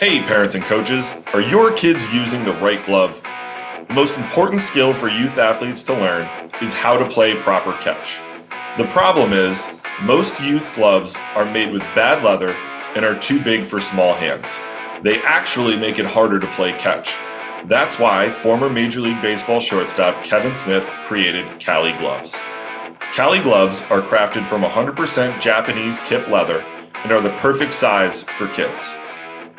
Hey parents and coaches, are your kids using the right glove? The most important skill for youth athletes to learn is how to play proper catch. The problem is, most youth gloves are made with bad leather and are too big for small hands. They actually make it harder to play catch. That's why former Major League Baseball shortstop Kevin Smith created Cali gloves. Cali gloves are crafted from 100% Japanese kip leather and are the perfect size for kids.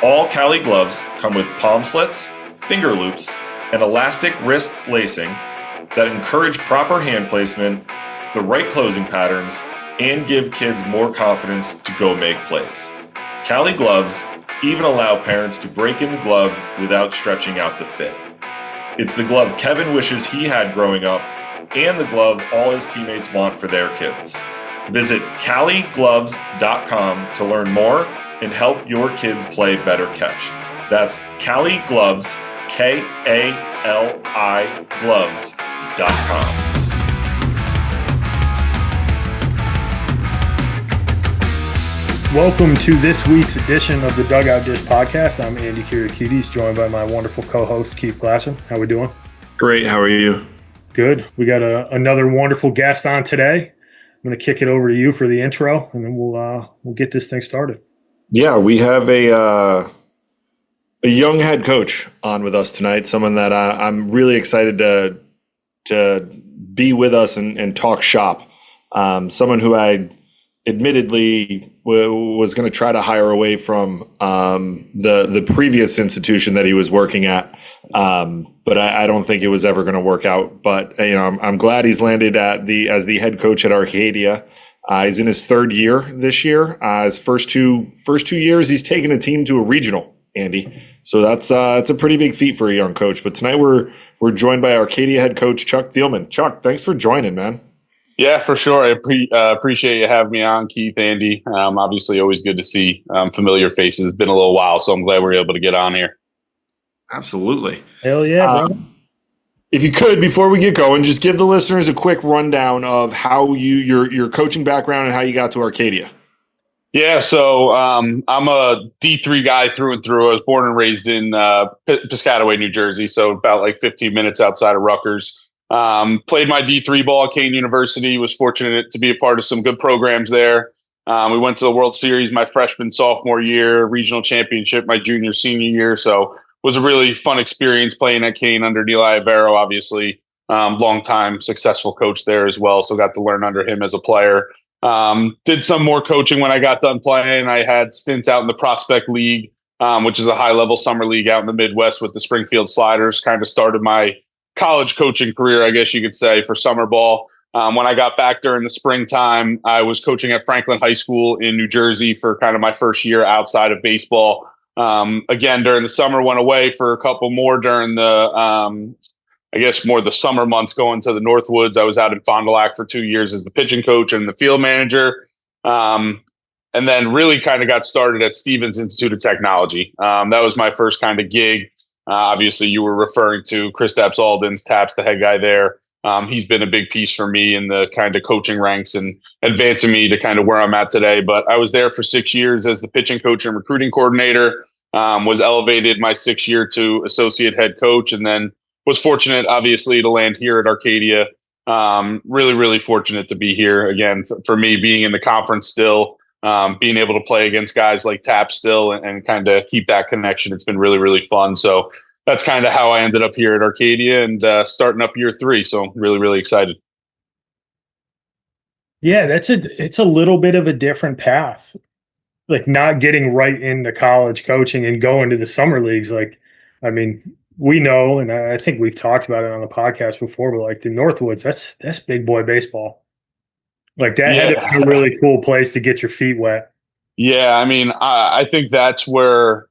All Cali gloves come with palm slits, finger loops, and elastic wrist lacing that encourage proper hand placement, the right closing patterns, and give kids more confidence to go make plays. Cali gloves even allow parents to break in the glove without stretching out the fit. It's the glove Kevin wishes he had growing up, and the glove all his teammates want for their kids. Visit caligloves.com to learn more and help your kids play better catch. That's Cali Gloves, K-A-L-I gloves.com. Welcome to this week's edition of the Dugout Dish podcast. I'm Andy Kirikides, joined by my wonderful co-host, Keith Glasser. How we doing? Great. How are you? Good. We got another wonderful guest on today. I'm going to kick it over to you for the intro, and then we'll get this thing started. Yeah, we have a young head coach on with us tonight, someone that I'm really excited to be with us and talk shop. Someone who I admittedly was going to try to hire away from the previous institution that he was working at, but I don't think it was ever going to work out. But I'm glad he's landed as the head coach at Arcadia. He's in his third year this year. His first two years, he's taken a team to a regional, Andy. So that's a pretty big feat for a young coach. But tonight we're joined by Arcadia head coach Chuck Thielmann. Chuck, thanks for joining, man. Yeah, for sure. I appreciate you having me on, Keith, Andy. Obviously, always good to see familiar faces. It's been a little while, so I'm glad we're able to get on here. Absolutely. Hell yeah, bro. If you could, before we get going, just give the listeners a quick rundown of how your coaching background and how you got to Arcadia. Yeah, so I'm a D3 guy through and through. I was born and raised in Piscataway, New Jersey, so about like 15 minutes outside of Rutgers. Played my D3 ball at Kane University, was fortunate to be a part of some good programs there. We went to the World Series my freshman, sophomore year, regional championship my junior, senior year. So was a really fun experience playing at Kane under Neil Iavero, obviously. Long-time successful coach there as well. So got to learn under him as a player. Did some more coaching when I got done playing. I had stints out in the Prospect League, which is a high-level summer league out in the Midwest with the Springfield Sliders. Kind of started my college coaching career, I guess you could say, for summer ball. When I got back during the springtime, I was coaching at Franklin High School in New Jersey for kind of my first year outside of baseball. Again, during the summer, went away for a couple more during the, I guess more the summer months going to the Northwoods. I was out in Fond du Lac for 2 years as the pitching coach and the field manager. And then really kind of got started at Stevens Institute of Technology. That was my first kind of gig. Obviously, you were referring to Kristaps Aldens, Taps, the head guy there. He's been a big piece for me in the kind of coaching ranks and advancing me to kind of where I'm at today. But I was there for 6 years as the pitching coach and recruiting coordinator, was elevated my 6th year to associate head coach, and then was fortunate, obviously, to land here at Arcadia. Really, really fortunate to be here. Again, for me, being in the conference still, being able to play against guys like Tap still and kind of keep that connection. It's been really, really fun. So that's kind of how I ended up here at Arcadia and starting up year 3. So really, really excited. Yeah, it's a little bit of a different path. Like not getting right into college coaching and going to the summer leagues. Like, I mean, we know, and I think we've talked about it on the podcast before, but like the Northwoods, that's big boy baseball. Like that had to be a really cool place to get your feet wet. Yeah, I mean, I think that's where,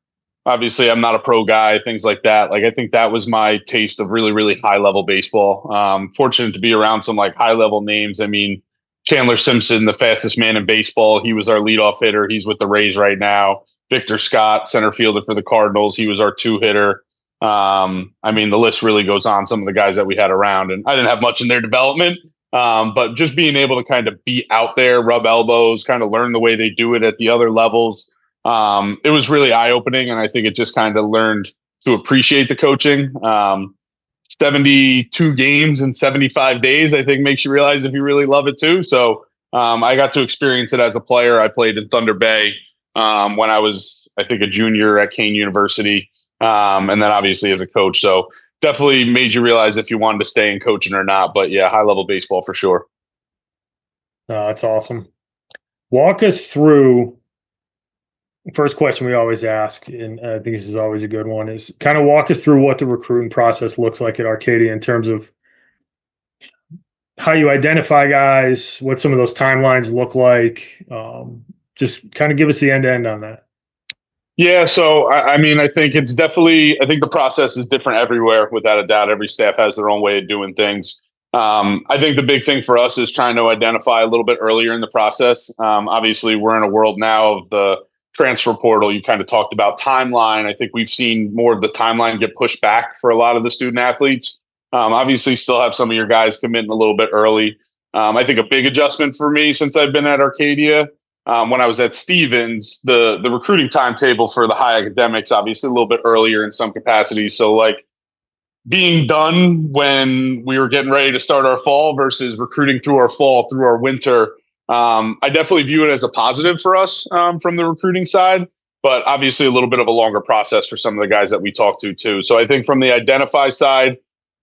obviously, I'm not a pro guy, things like that. Like, I think that was my taste of really, really high level baseball. Fortunate to be around some like high level names. I mean, Chandler Simpson, the fastest man in baseball. He was our leadoff hitter. He's with the Rays right now. Victor Scott, center fielder for the Cardinals. He was our 2-hitter. I mean, the list really goes on, some of the guys that we had around, and I didn't have much in their development. But just being able to kind of be out there, rub elbows, kind of learn the way they do it at the other levels, it was really eye-opening, and I think it just kind of learned to appreciate the coaching. 72 games in 75 days, I think, makes you realize if you really love it too. So I got to experience it as a player. I played in Thunder Bay when I was, I think, a junior at Kane University, and then obviously as a coach. So definitely made you realize if you wanted to stay in coaching or not. But yeah, high-level baseball for sure. That's awesome. Walk us through. First question we always ask, and I think this is always a good one, is kind of walk us through what the recruiting process looks like at Arcadia in terms of how you identify guys, what some of those timelines look like. Just kind of give us the end to end on that. Yeah, so I mean, I think it's definitely, I think the process is different everywhere, without a doubt. Every staff has their own way of doing things. I think the big thing for us is trying to identify a little bit earlier in the process. Obviously, we're in a world now of the transfer portal. You kind of talked about timeline. I think we've seen more of the timeline get pushed back for a lot of the student athletes. Obviously, still have some of your guys come in a little bit early. I think a big adjustment for me since I've been at Arcadia, when I was at Stevens, the recruiting timetable for the high academics, obviously a little bit earlier in some capacities. So like being done when we were getting ready to start our fall versus recruiting through our fall, through our winter. I definitely view it as a positive for us from the recruiting side, but obviously a little bit of a longer process for some of the guys that we talk to too. So I think from the identify side,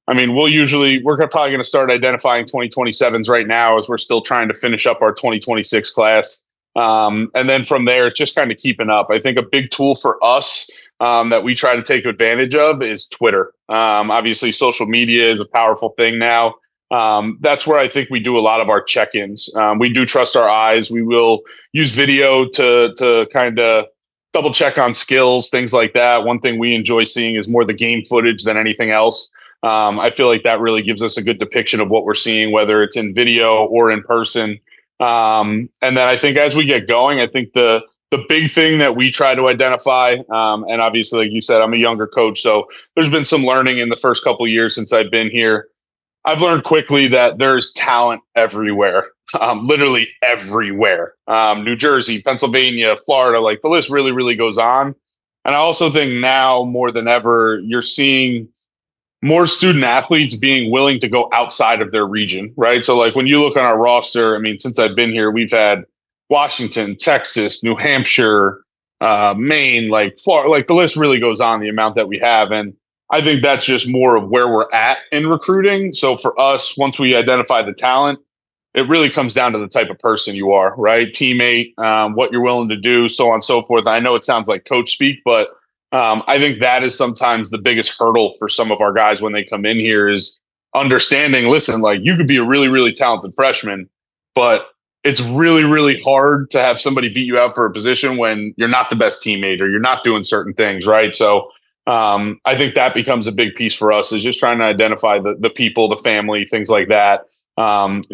I mean, we're probably going to start identifying 2027s right now as we're still trying to finish up our 2026 class. And then from there, it's just kind of keeping up. I think a big tool for us that we try to take advantage of is Twitter. Obviously, social media is a powerful thing now. That's where I think we do a lot of our check-ins. We do trust our eyes. We will use video to kind of double check on skills, things like that. One thing we enjoy seeing is more the game footage than anything else. I feel like that really gives us a good depiction of what we're seeing, whether it's in video or in person. And then I think as we get going, I think the big thing that we try to identify, and obviously, like you said, I'm a younger coach, so there's been some learning in the first couple of years since I've been here. I've learned quickly that there's talent everywhere, literally everywhere. New Jersey, Pennsylvania, Florida, like the list really, really goes on. And I also think now more than ever, you're seeing more student athletes being willing to go outside of their region, right? So like when you look on our roster, I mean, since I've been here, we've had Washington, Texas, New Hampshire, Maine, like Florida, like the list really goes on, the amount that we have. And I think that's just more of where we're at in recruiting. So for us, once we identify the talent, it really comes down to the type of person you are, right? Teammate, what you're willing to do, so on and so forth. I know it sounds like coach speak, but I think that is sometimes the biggest hurdle for some of our guys when they come in here is understanding, listen, like you could be a really, really talented freshman, but it's really, really hard to have somebody beat you out for a position when you're not the best teammate or you're not doing certain things, right? So I think that becomes a big piece for us is just trying to identify the people, the family, things like that.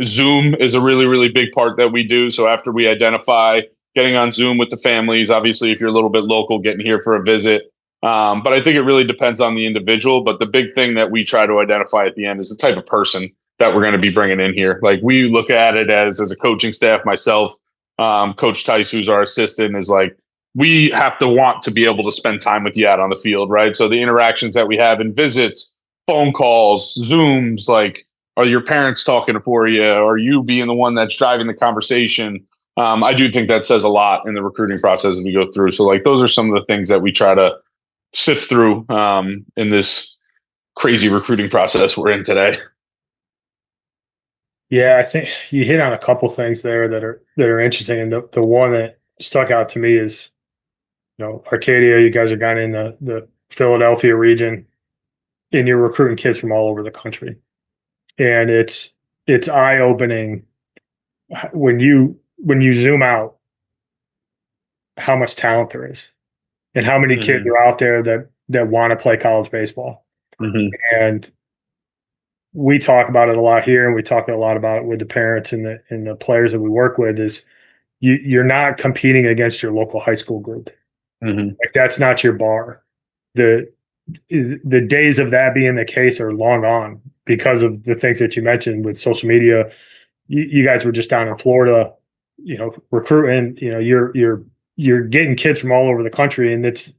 Zoom is a really, really big part that we do. So after we identify getting on Zoom with the families, obviously, if you're a little bit local, getting here for a visit. But I think it really depends on the individual. But the big thing that we try to identify at the end is the type of person that we're going to be bringing in here. Like we look at it as a coaching staff, myself, Coach Tice, who's our assistant, is like, we have to want to be able to spend time with you out on the field, right? So the interactions that we have in visits, phone calls, Zooms, like, are your parents talking for you? Are you being the one that's driving the conversation? I do think that says a lot in the recruiting process as we go through. So like those are some of the things that we try to sift through in this crazy recruiting process we're in today. Yeah, I think you hit on a couple things there that are interesting. And the one that stuck out to me is, Arcadia, you guys are kind of in the Philadelphia region and you're recruiting kids from all over the country. And it's eye-opening when you zoom out how much talent there is and how many kids are out there that want to play college baseball. And we talk about it a lot here, and we talk a lot about it with the parents and the players that we work with, is you're not competing against your local high school group. Like that's not your bar. The days of that being the case are long gone because of the things that you mentioned with social media. You guys were just down in Florida, recruiting, you're you're getting kids from all over the country, and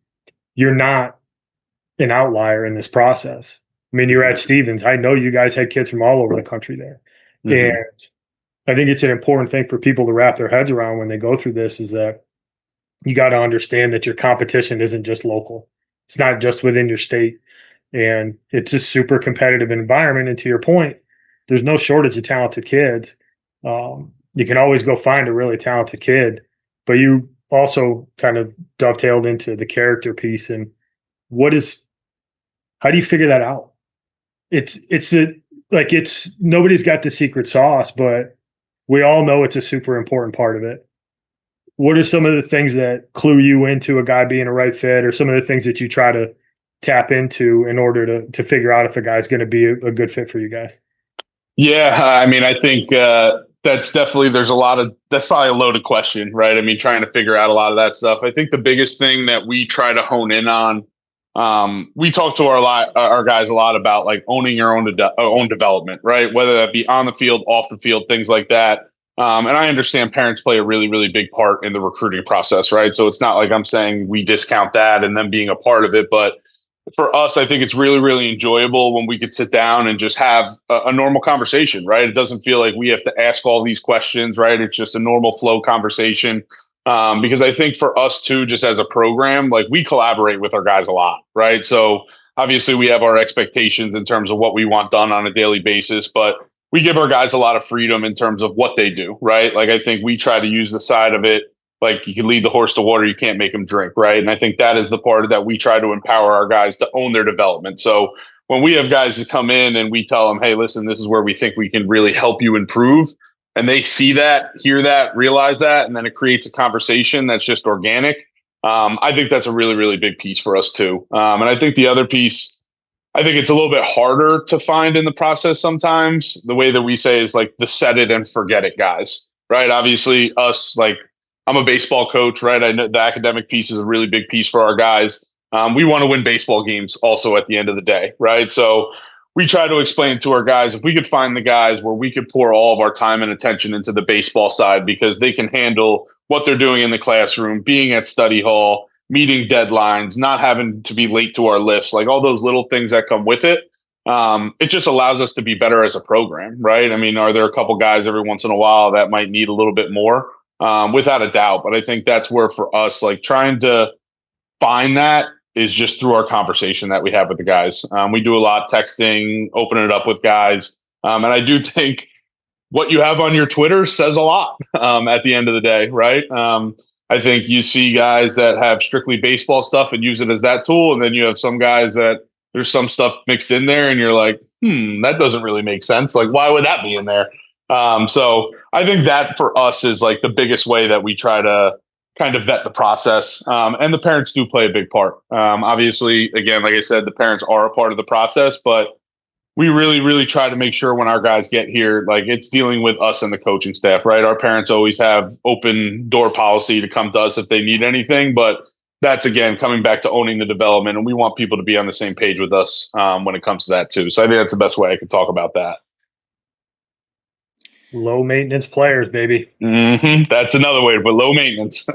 you're not an outlier in this process. I mean, you're at Stevens. I know you guys had kids from all over the country there. Mhm. And I think it's an important thing for people to wrap their heads around when they go through this, is that you got to understand that your competition isn't just local. It's not just within your state. And it's a super competitive environment. And to your point, there's no shortage of talented kids. You can always go find a really talented kid, but you also kind of dovetailed into the character piece. And how do you figure that out? It's nobody's got the secret sauce, but we all know it's a super important part of it. What are some of the things that clue you into a guy being a right fit, or some of the things that you try to tap into in order to figure out if a guy's going to be a good fit for you guys? Yeah, I mean, I think that's definitely, that's probably a loaded question, right? I mean, trying to figure out a lot of that stuff. I think the biggest thing that we try to hone in on, we talk to our guys a lot about like owning your own development, right? Whether that be on the field, off the field, things like that. And I understand parents play a really, really big part in the recruiting process, right? So it's not like I'm saying we discount that and them being a part of it, but for us, I think it's really, really enjoyable when we could sit down and just have a normal conversation, right? It doesn't feel like we have to ask all these questions, right? It's just a normal flow conversation. Because I think for us too, just as a program, like we collaborate with our guys a lot, right? So obviously we have our expectations in terms of what we want done on a daily basis, but we give our guys a lot of freedom in terms of what they do, right? Like I think we try to use the side of it, like you can lead the horse to water, you can't make them drink, right? And I think that is the part that we try to empower our guys to own their development. So when we have guys that come in and we tell them, hey, listen, this is where we think we can really help you improve, and they see that, hear that, realize that, and then it creates a conversation that's just organic. I think that's a really, really big piece for us too. And I think the other piece, I think it's a little bit harder to find in the process sometimes. The way that we say is like the set it and forget it guys, right? Obviously, us, like I'm a baseball coach, right? I know the academic piece is a really big piece for our guys. We want to win baseball games also at the end of the day, right? So we try to explain to our guys, if we could find the guys where we could pour all of our time and attention into the baseball side because they can handle what they're doing in the classroom, being at study hall, meeting deadlines, not having to be late to our lifts, like all those little things that come with it. It just allows us to be better as a program, right? I mean, are there a couple guys every once in a while that might need a little bit more? Without a doubt. But I think that's where for us, like trying to find that is just through our conversation that we have with the guys. We do a lot of texting, opening it up with guys. And I do think what you have on your Twitter says a lot at the end of the day, right? I think you see guys that have strictly baseball stuff and use it as that tool. And then you have some guys that there's some stuff mixed in there and you're like, that doesn't really make sense. Like, why would that be in there? So I think that for us is like the biggest way that we try to kind of vet the process. And the parents do play a big part. Obviously, again, like I said, the parents are a part of the process, but we really, really try to make sure when our guys get here, like it's dealing with us and the coaching staff, right? Our parents always have open door policy to come to us if they need anything, but that's again coming back to owning the development, and we want people to be on the same page with us when it comes to that too. So I think that's the best way I could talk about that. Low maintenance players, baby. That's another way to put low maintenance.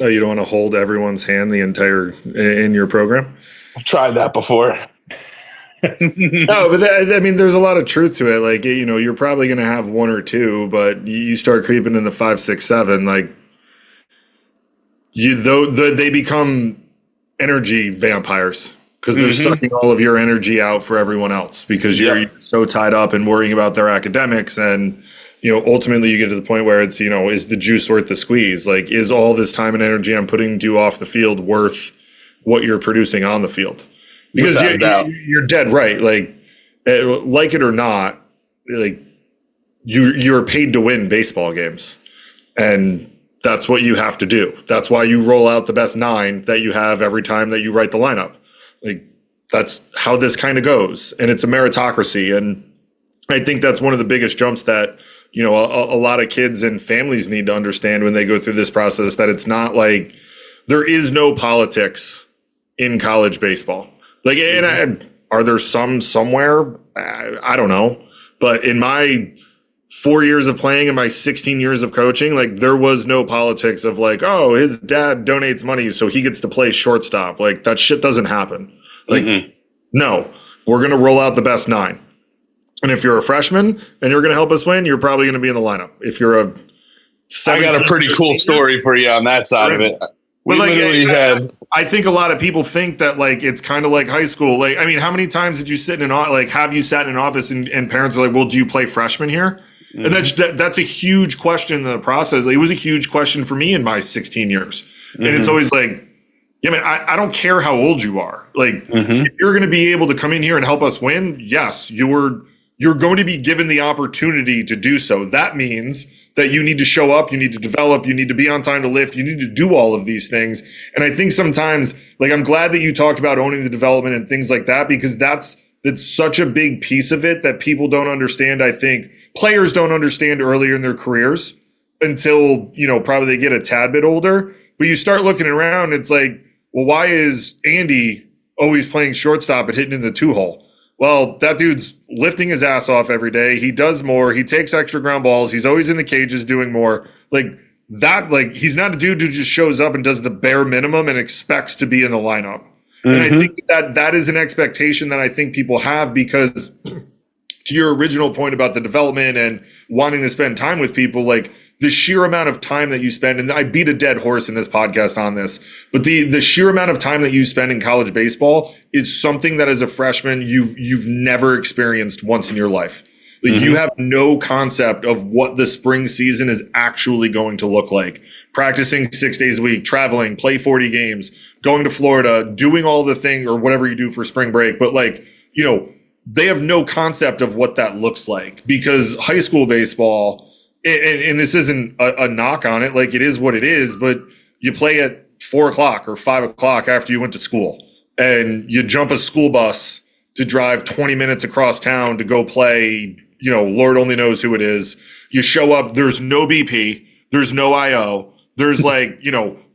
Oh, you don't want to hold everyone's hand in your program? I've tried that before. No, but I mean, there's a lot of truth to it. Like, you're probably going to have one or two, but you start creeping in the 5, 6, 7, like they become energy vampires because they're sucking all of your energy out for everyone else because you're so tied up and worrying about their academics. And, ultimately you get to the point where it's, is the juice worth the squeeze? Like, is all this time and energy I'm putting you off the field worth what you're producing on the field? Because you're dead right. Like it or not, like you're paid to win baseball games, and that's what you have to do. That's why you roll out the best 9 that you have every time that you write the lineup. Like that's how this kind of goes, and it's a meritocracy. And I think that's one of the biggest jumps that a lot of kids and families need to understand when they go through this process. That it's not like there is no politics in college baseball. Like, and are there some somewhere? I don't know. But in my 4 years of playing and my 16 years of coaching, like there was no politics of like, oh, his dad donates money so he gets to play shortstop. Like that shit doesn't happen. Like, no, we're going to roll out the best 9. And if you're a freshman and you're going to help us win, you're probably going to be in the lineup. If you're a I got a pretty cool story for you on that side of it. I think a lot of people think that like it's kind of like high school. Like, I mean, how many times did you sit in have you sat in an office and parents are like, well, do you play freshman here? And that's a huge question in the process. Like, it was a huge question for me in my 16 years. And it's always like, yeah, man, I don't care how old you are. Like, if you're going to be able to come in here and help us win, yes, you're going to be given the opportunity to do so. That means that you need to show up, you need to develop, you need to be on time to lift, you need to do all of these things. And I think sometimes, like, I'm glad that you talked about owning the development and things like that, because that's such a big piece of it that people don't understand. I think players don't understand earlier in their careers until, probably they get a tad bit older. But you start looking around, it's like, well, why is Andy always playing shortstop and hitting in the 2-hole? Well, that dude's lifting his ass off every day. He does more. He takes extra ground balls. He's always in the cages doing more. Like that, like he's not a dude who just shows up and does the bare minimum and expects to be in the lineup. And I think that is an expectation that I think people have, because to your original point about the development and wanting to spend time with people, like the sheer amount of time that you spend, and I beat a dead horse in this podcast on this, but the sheer amount of time that you spend in college baseball is something that as a freshman you've never experienced once in your life. Like you have no concept of what the spring season is actually going to look like. Practicing 6 days a week, traveling, play 40 games, going to Florida, doing all the thing or whatever you do for spring break. But like, they have no concept of what that looks like, because high school baseball, and this isn't a knock on it, like it is what it is, but you play at 4 o'clock or 5 o'clock after you went to school, and you jump a school bus to drive 20 minutes across town to go play, Lord only knows who it is. You show up, there's no BP, there's no IO, there's like,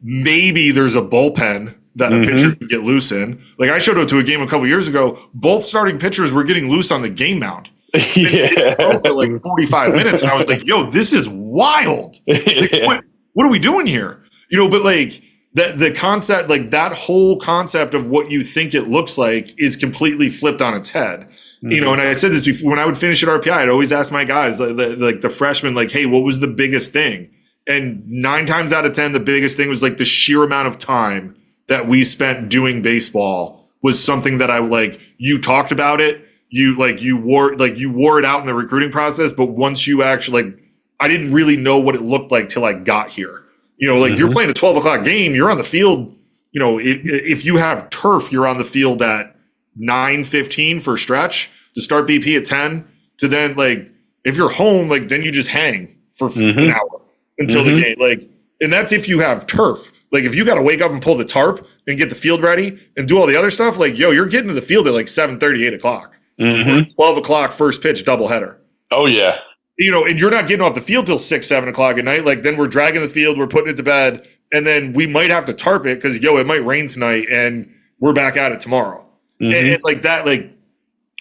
maybe there's a bullpen that a pitcher can get loose in. Like I showed up to a game a couple years ago, both starting pitchers were getting loose on the game mound. For like 45 minutes, and I was like, yo, this is wild. Like, what are we doing here? But like the concept, like that whole concept of what you think it looks like is completely flipped on its head. And I said this before, when I would finish at RPI, I'd always ask my guys, like the freshmen, like, hey, what was the biggest thing? And 9 times out of 10, the biggest thing was like the sheer amount of time that we spent doing baseball was something that I like. You talked about it. You wore it out in the recruiting process, but once you actually, like, I didn't really know what it looked like till I got here. You're playing a 12 o'clock game, you're on the field. If you have turf, you're on the field at 9:15 for a stretch to start BP at 10 to then, like, if you're home, like, then you just hang for an hour until the game. Like, and that's if you have turf. Like, if you got to wake up and pull the tarp and get the field ready and do all the other stuff, like, yo, you're getting to the field at like 7:30, 8 o'clock. 12 o'clock first pitch doubleheader. Oh yeah. And you're not getting off the field till 6, 7 o'clock at night. Like then we're dragging the field, we're putting it to bed, and then we might have to tarp it because it might rain tonight and we're back at it tomorrow. And like that, like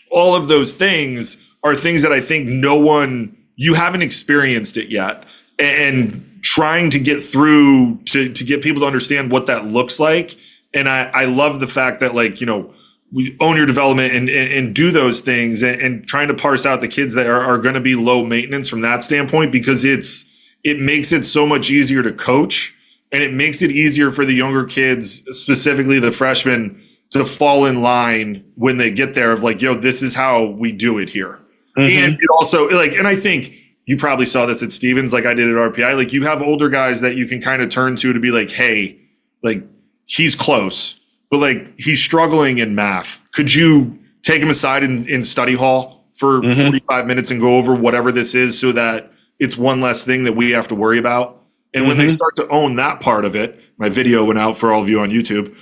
all of those things are things that I think you haven't experienced it yet. And trying to get through to get people to understand what that looks like. And I love the fact that, like, we own your development and do those things and trying to parse out the kids that are going to be low maintenance from that standpoint, because it makes it so much easier to coach, and it makes it easier for the younger kids, specifically the freshmen, to fall in line when they get there of like, yo, this is how we do it here. And it also, like, and I think you probably saw this at Stevens, like I did at RPI, like you have older guys that you can kind of turn to be like, hey, like he's close, but like he's struggling in math. Could you take him aside in study hall for 45 minutes and go over whatever this is so that it's one less thing that we have to worry about? And when they start to own that part of it, my video went out for all of you on YouTube.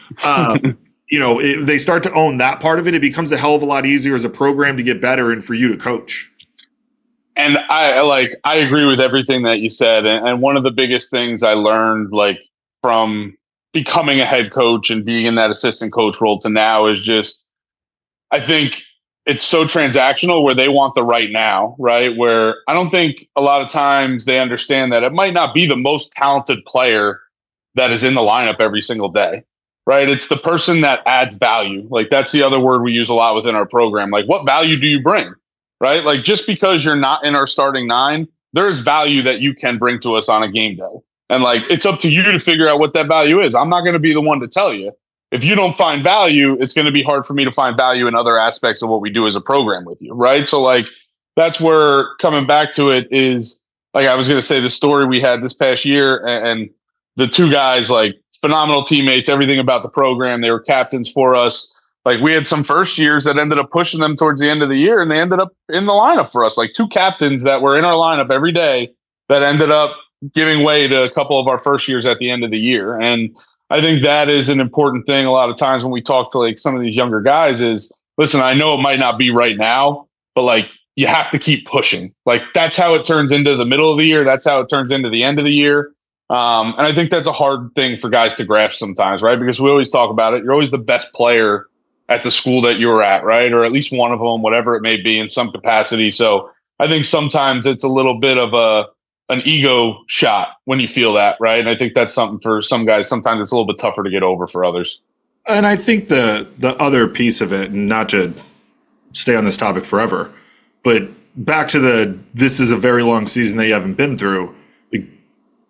They start to own that part of it. It becomes a hell of a lot easier as a program to get better and for you to coach. And I agree with everything that you said. And one of the biggest things I learned, like, from becoming a head coach and being in that assistant coach role to now is just, I think it's so transactional where they want the right now, right? Where I don't think a lot of times they understand that it might not be the most talented player that is in the lineup every single day, right? It's the person that adds value. Like that's the other word we use a lot within our program. Like what value do you bring, right? Like just because you're not in our starting nine, there is value that you can bring to us on a game day. And like, it's up to you to figure out what that value is. I'm not going to be the one to tell you. If you don't find value, it's going to be hard for me to find value in other aspects of what we do as a program with you, right? So like, that's where coming back to it is like, I was going to say the story we had this past year and the two guys, like phenomenal teammates, everything about the program. They were captains for us. Like we had some first years that ended up pushing them towards the end of the year and they ended up in the lineup for us, like two captains that were in our lineup every day that ended up giving way to a couple of our first years at the end of the year. And I think that is an important thing a lot of times when we talk to like some of these younger guys is, listen, I know it might not be right now, but like you have to keep pushing. Like that's how it turns into the middle of the year. That's how it turns into the end of the year. And I think that's a hard thing for guys to grasp sometimes, right? Because we always talk about it. You're always the best player at the school that you're at, right? Or at least one of them, whatever it may be in some capacity. So I think sometimes it's a little bit of an ego shot when you feel that, right? And I think that's something for some guys. Sometimes it's a little bit tougher to get over for others. And I think the other piece of it, and not to stay on this topic forever, but back to this is a very long season that you haven't been through. Like,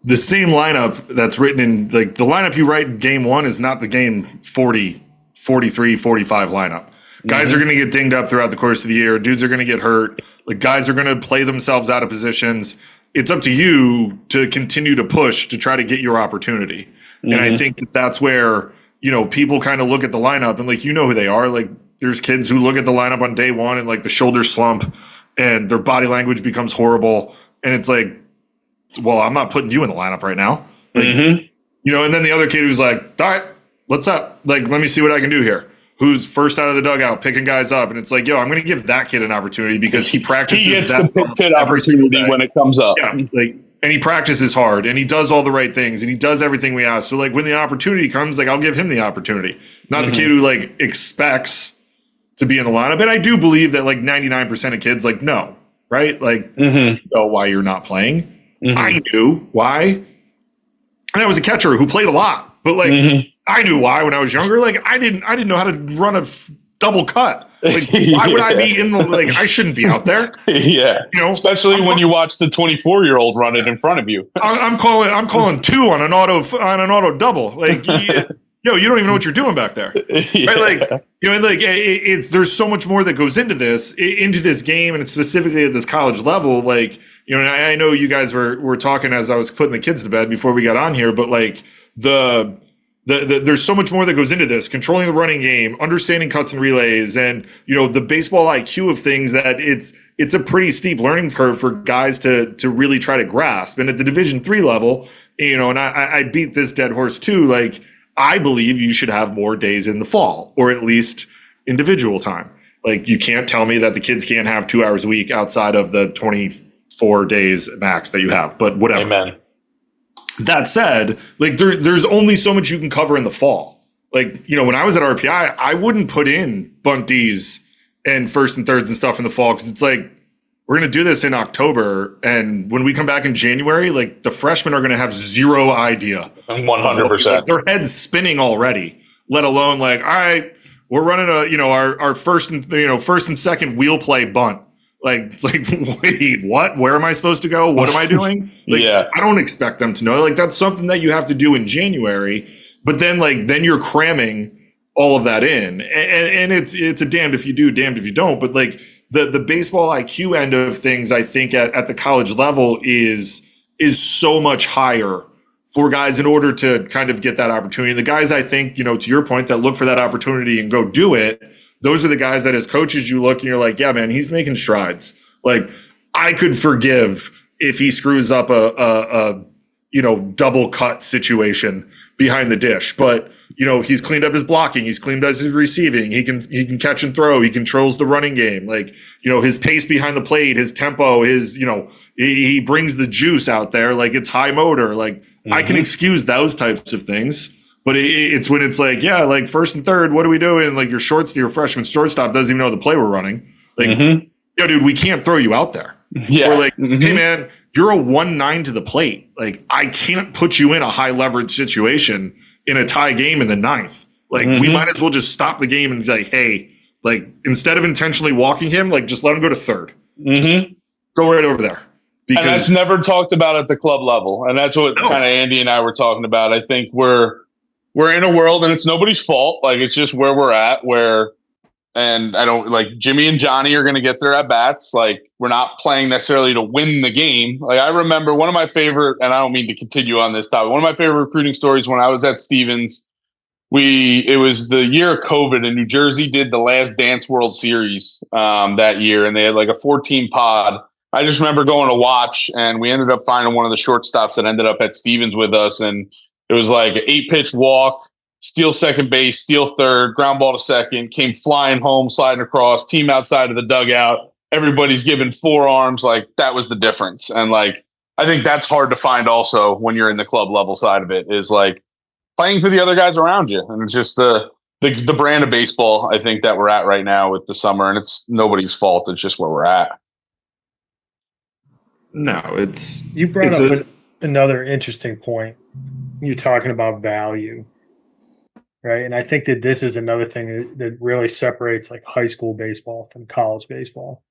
the same lineup that's written in, like the lineup you write in game one is not the game 40, 43, 45 lineup. Guys are going to get dinged up throughout the course of the year. Dudes are going to get hurt. Like guys are going to play themselves out of positions. It's up to you to continue to push to try to get your opportunity. And I think that's where, people kind of look at the lineup and like, who they are. Like there's kids who look at the lineup on day one and like the shoulders slump and their body language becomes horrible. And it's like, well, I'm not putting you in the lineup right now. Like, and then the other kid who's like, all right, what's up? Like, let me see what I can do here. Who's first out of the dugout, picking guys up. And it's like, I'm going to give that kid an opportunity because he practices. He gets the kid opportunity when it comes up. Yes, and he practices hard and he does all the right things and he does everything we ask. So like when the opportunity comes, like I'll give him the opportunity. Not the kid who like expects to be in the lineup. And I do believe that like 99% of kids like, no, right? Like, know why you're not playing. I knew why. And I was a catcher who played a lot, but like I knew why when I was younger. Like I didn't know how to run a double cut. Like why would I be in the like? I shouldn't be out there. Especially when you watch the 24-year-old run it in front of you. I'm calling two on an auto double. Like you don't even know what you're doing back there. Right? Like there's so much more that goes into this game, and it's specifically at this college level. Like and I know you guys were talking as I was putting the kids to bed before we got on here, but like there's so much more that goes into this, controlling the running game, understanding cuts and relays, and the baseball IQ of things, that it's a pretty steep learning curve for guys to really try to grasp. And at the Division III level, and I beat this dead horse too, like I believe you should have more days in the fall, or at least individual time. Like you can't tell me that the kids can't have 2 hours a week outside of the 24 days max that you have, but whatever. Amen. That said, like there's only so much you can cover in the fall. Like, when I was at RPI, I wouldn't put in bunt Ds and first and thirds and stuff in the fall because it's like, we're going to do this in October. And when we come back in January, like the freshmen are going to have zero idea. 100%. Their head's spinning already, let alone like, all right, we're running our first and second wheel play bunt. Like, it's like, wait, what? Where am I supposed to go? What am I doing? Like, I don't expect them to know. Like, that's something that you have to do in January. But then, then you're cramming all of that in, and it's a damned if you do, damned if you don't. But like the baseball IQ end of things, I think at the college level is so much higher for guys in order to kind of get that opportunity. The guys, I think, to your point, that look for that opportunity and go do it. Those are the guys that as coaches you look and you're like, yeah, man, he's making strides. Like I could forgive if he screws up a double cut situation behind the dish, but he's cleaned up his blocking, he's cleaned up his receiving, he can catch and throw, he controls the running game, like his pace behind the plate, his tempo, his he brings the juice out there, like it's high motor. Like I can excuse those types of things. But it's when it's like, yeah, like first and third, what are we doing? Like your freshman shortstop doesn't even know the play we're running. Like, yo, dude, we can't throw you out there. Yeah. Or like, hey, man, you're a 1-9 to the plate. Like, I can't put you in a high leverage situation in a tie game in the ninth. Like, we might as well just stop the game and be like, hey, like, instead of intentionally walking him, like, just let him go to third. Just go right over there. Because and that's never talked about at the club level. And that's what kind of Andy and I were talking about. I think we're in a world, and it's nobody's fault. Like, it's just where we're at, and I don't like Jimmy and Johnny are going to get their at bats. Like, we're not playing necessarily to win the game. Like, I remember one of my favorite, and I don't mean to continue on this topic, one of my favorite recruiting stories when I was at Stevens, it was the year of COVID, and New Jersey did the Last Dance World Series that year, and they had like a 14 pod. I just remember going to watch, and we ended up finding one of the shortstops that ended up at Stevens with us, and it was like an 8-pitch walk, steal second base, steal third, ground ball to second, came flying home, sliding across, team outside of the dugout. Everybody's giving forearms. Like, that was the difference. And like, I think that's hard to find also when you're in the club level side of it, is like playing for the other guys around you. And it's just the brand of baseball, I think, that we're at right now with the summer, and it's nobody's fault. It's just where we're at. No, it's you brought up another interesting point. You're talking about value, right? And I think that this is another thing that really separates like high school baseball from college baseball.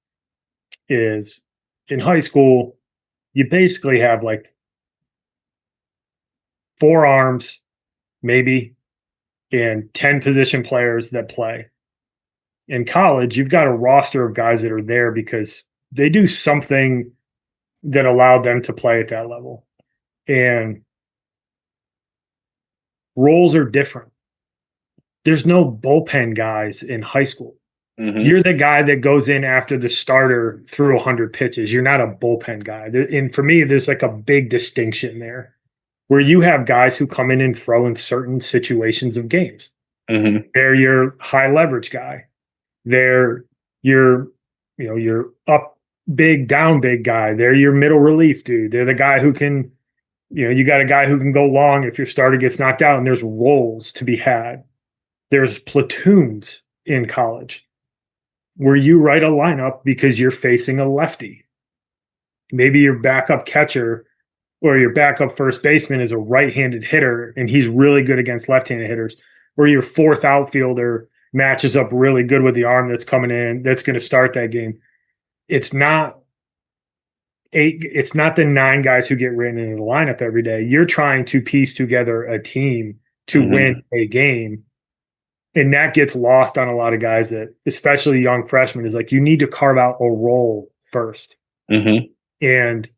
Is in high school, you basically have like 4 arms, maybe, and 10 position players that play. In college, you've got a roster of guys that are there because they do something that allowed them to play at that level. And roles are different. There's no bullpen guys in high school. You're the guy that goes in after the starter threw 100 pitches. You're not a bullpen guy. And for me, there's like a big distinction there where you have guys who come in and throw in certain situations of games. They're your high leverage guy. They're your up big, down big guy. They're your middle relief dude. They're the guy who can, you got a guy who can go long if your starter gets knocked out, and there's roles to be had. There's platoons in college where you write a lineup because you're facing a lefty. Maybe your backup catcher or your backup first baseman is a right-handed hitter, and he's really good against left-handed hitters, or your fourth outfielder matches up really good with the arm that's coming in, that's going to start that game. It's not the 9 guys who get written into the lineup every day. You're trying to piece together a team to win a game. And that gets lost on a lot of guys, that, especially young freshmen, is like, you need to carve out a role first. And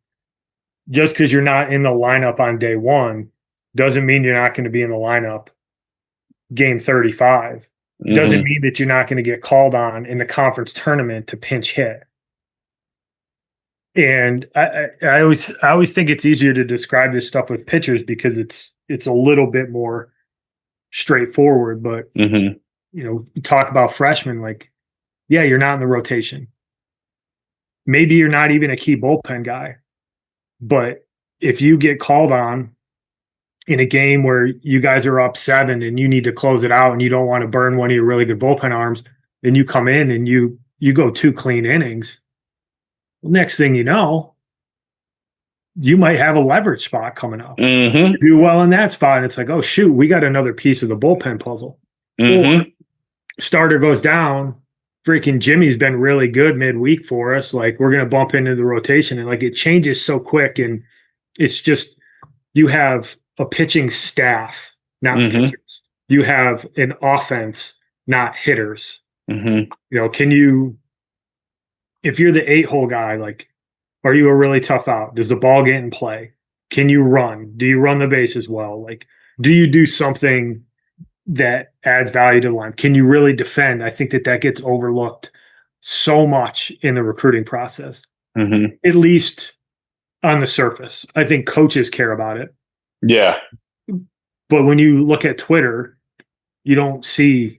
just because you're not in the lineup on day 1 doesn't mean you're not going to be in the lineup game 35. Doesn't mean that you're not going to get called on in the conference tournament to pinch hit. And I always think it's easier to describe this stuff with pitchers because it's a little bit more straightforward. But you talk about freshmen, like, yeah, you're not in the rotation. Maybe you're not even a key bullpen guy. But if you get called on in a game where you guys are up 7 and you need to close it out and you don't want to burn one of your really good bullpen arms, and you come in and you go 2 clean innings, next thing you know, you might have a leverage spot coming up. You do well in that spot, and it's like, oh, shoot, we got another piece of the bullpen puzzle. Or starter goes down, freaking Jimmy's been really good midweek for us. Like, we're going to bump into the rotation, and like, it changes so quick. And it's just, you have a pitching staff, not pitchers. You have an offense, not hitters. Can you, if you're the 8-hole guy, like, are you a really tough out? Does the ball get in play? Can you run? Do you run the bases well? Like, do you do something that adds value to the line? Can you really defend? I think that gets overlooked so much in the recruiting process, at least on the surface. I think coaches care about it. Yeah. But when you look at Twitter, you don't see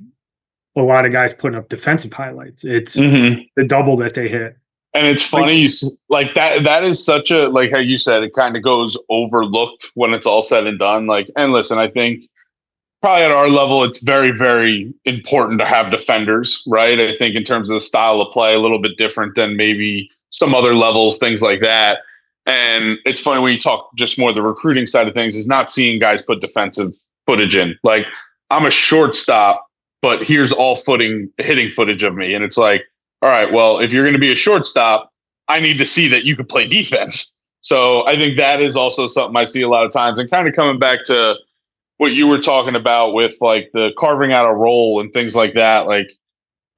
a lot of guys putting up defensive highlights. It's the double that they hit. And it's funny, like that is such a, like how you said, it kind of goes overlooked when it's all said and done. Like, and listen, I think probably at our level, it's very, very important to have defenders, right? I think in terms of the style of play, a little bit different than maybe some other levels, things like that. And it's funny when you talk just more the recruiting side of things is not seeing guys put defensive footage in. Like, I'm a shortstop, but here's all hitting footage of me. And it's like, all right, well, if you're going to be a shortstop, I need to see that you can play defense. So I think that is also something I see a lot of times. And kind of coming back to what you were talking about with like the carving out a role and things like that. Like,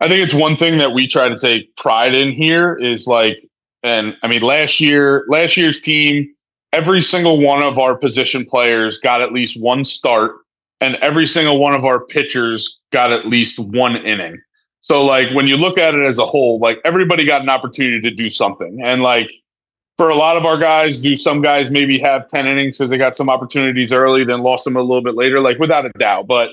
I think it's one thing that we try to take pride in here is like, and I mean, last year's team, every single one of our position players got at least one start, and every single one of our pitchers got at least one inning. So like when you look at it as a whole, like everybody got an opportunity to do something. And like for a lot of our guys, do some guys maybe have 10 innings because they got some opportunities early, then lost them a little bit later, like without a doubt. But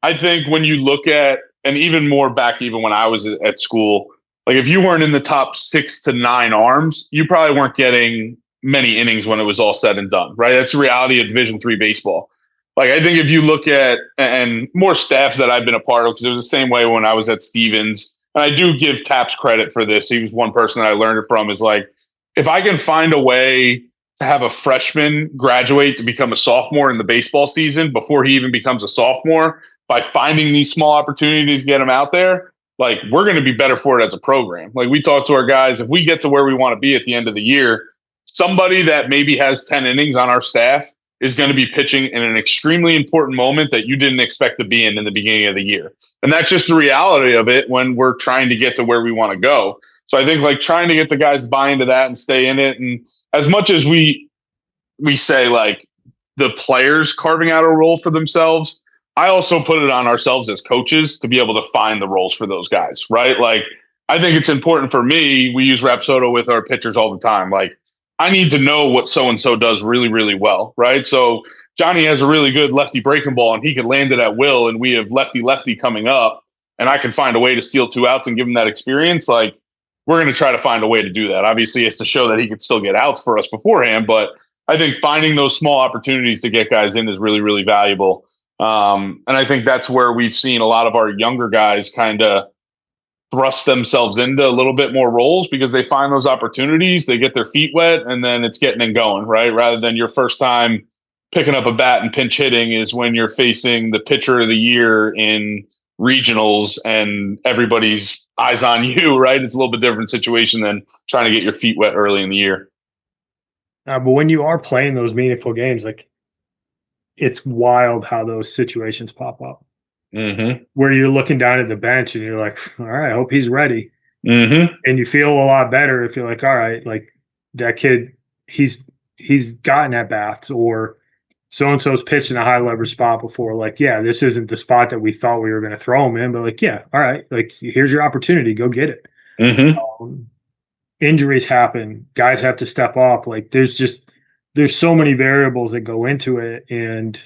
I think when you look at, and even more back, even when I was at school, like if you weren't in the top 6 to 9 arms, you probably weren't getting many innings when it was all said and done, right? That's the reality of Division III baseball. Like I think if you look at, and more staffs that I've been a part of, because it was the same way when I was at Stevens, and I do give Taps credit for this. He was one person that I learned it from, is like, if I can find a way to have a freshman graduate to become a sophomore in the baseball season before he even becomes a sophomore, by finding these small opportunities to get him out there, like we're going to be better for it as a program. Like we talk to our guys, if we get to where we want to be at the end of the year, somebody that maybe has 10 innings on our staff is going to be pitching in an extremely important moment that you didn't expect to be in the beginning of the year. And that's just the reality of it when we're trying to get to where we want to go. So I think like trying to get the guys buy into that and stay in it. And as much as we say like the players carving out a role for themselves, I also put it on ourselves as coaches to be able to find the roles for those guys, right? Like, I think it's important for me. We use Rapsodo with our pitchers all the time. Like, I need to know what so-and-so does really, really well, right? So Johnny has a really good lefty breaking ball and he can land it at will, and we have lefty coming up, and I can find a way to steal 2 outs and give him that experience. Like, we're going to try to find a way to do that. Obviously, it's to show that he could still get outs for us beforehand, but I think finding those small opportunities to get guys in is really, really valuable. And I think that's where we've seen a lot of our younger guys kind of thrust themselves into a little bit more roles because they find those opportunities, they get their feet wet, and then it's getting and going, right? Rather than your first time picking up a bat and pinch hitting is when you're facing the pitcher of the year in regionals and everybody's eyes on you, right? It's a little bit different situation than trying to get your feet wet early in the year. But when you are playing those meaningful games, like, it's wild how those situations pop up. Mm-hmm. Where you're looking down at the bench and you're like, all right, I hope he's ready. Mm-hmm. And you feel a lot better if you're like, all right, like that kid, he's gotten at bats, or so-and-so's pitched in a high leverage spot before. Like, yeah, this isn't the spot that we thought we were going to throw him in, but like, yeah, all right, like here's your opportunity. Go get it. Mm-hmm. Injuries happen. Guys have to step up. Like there's so many variables that go into it, and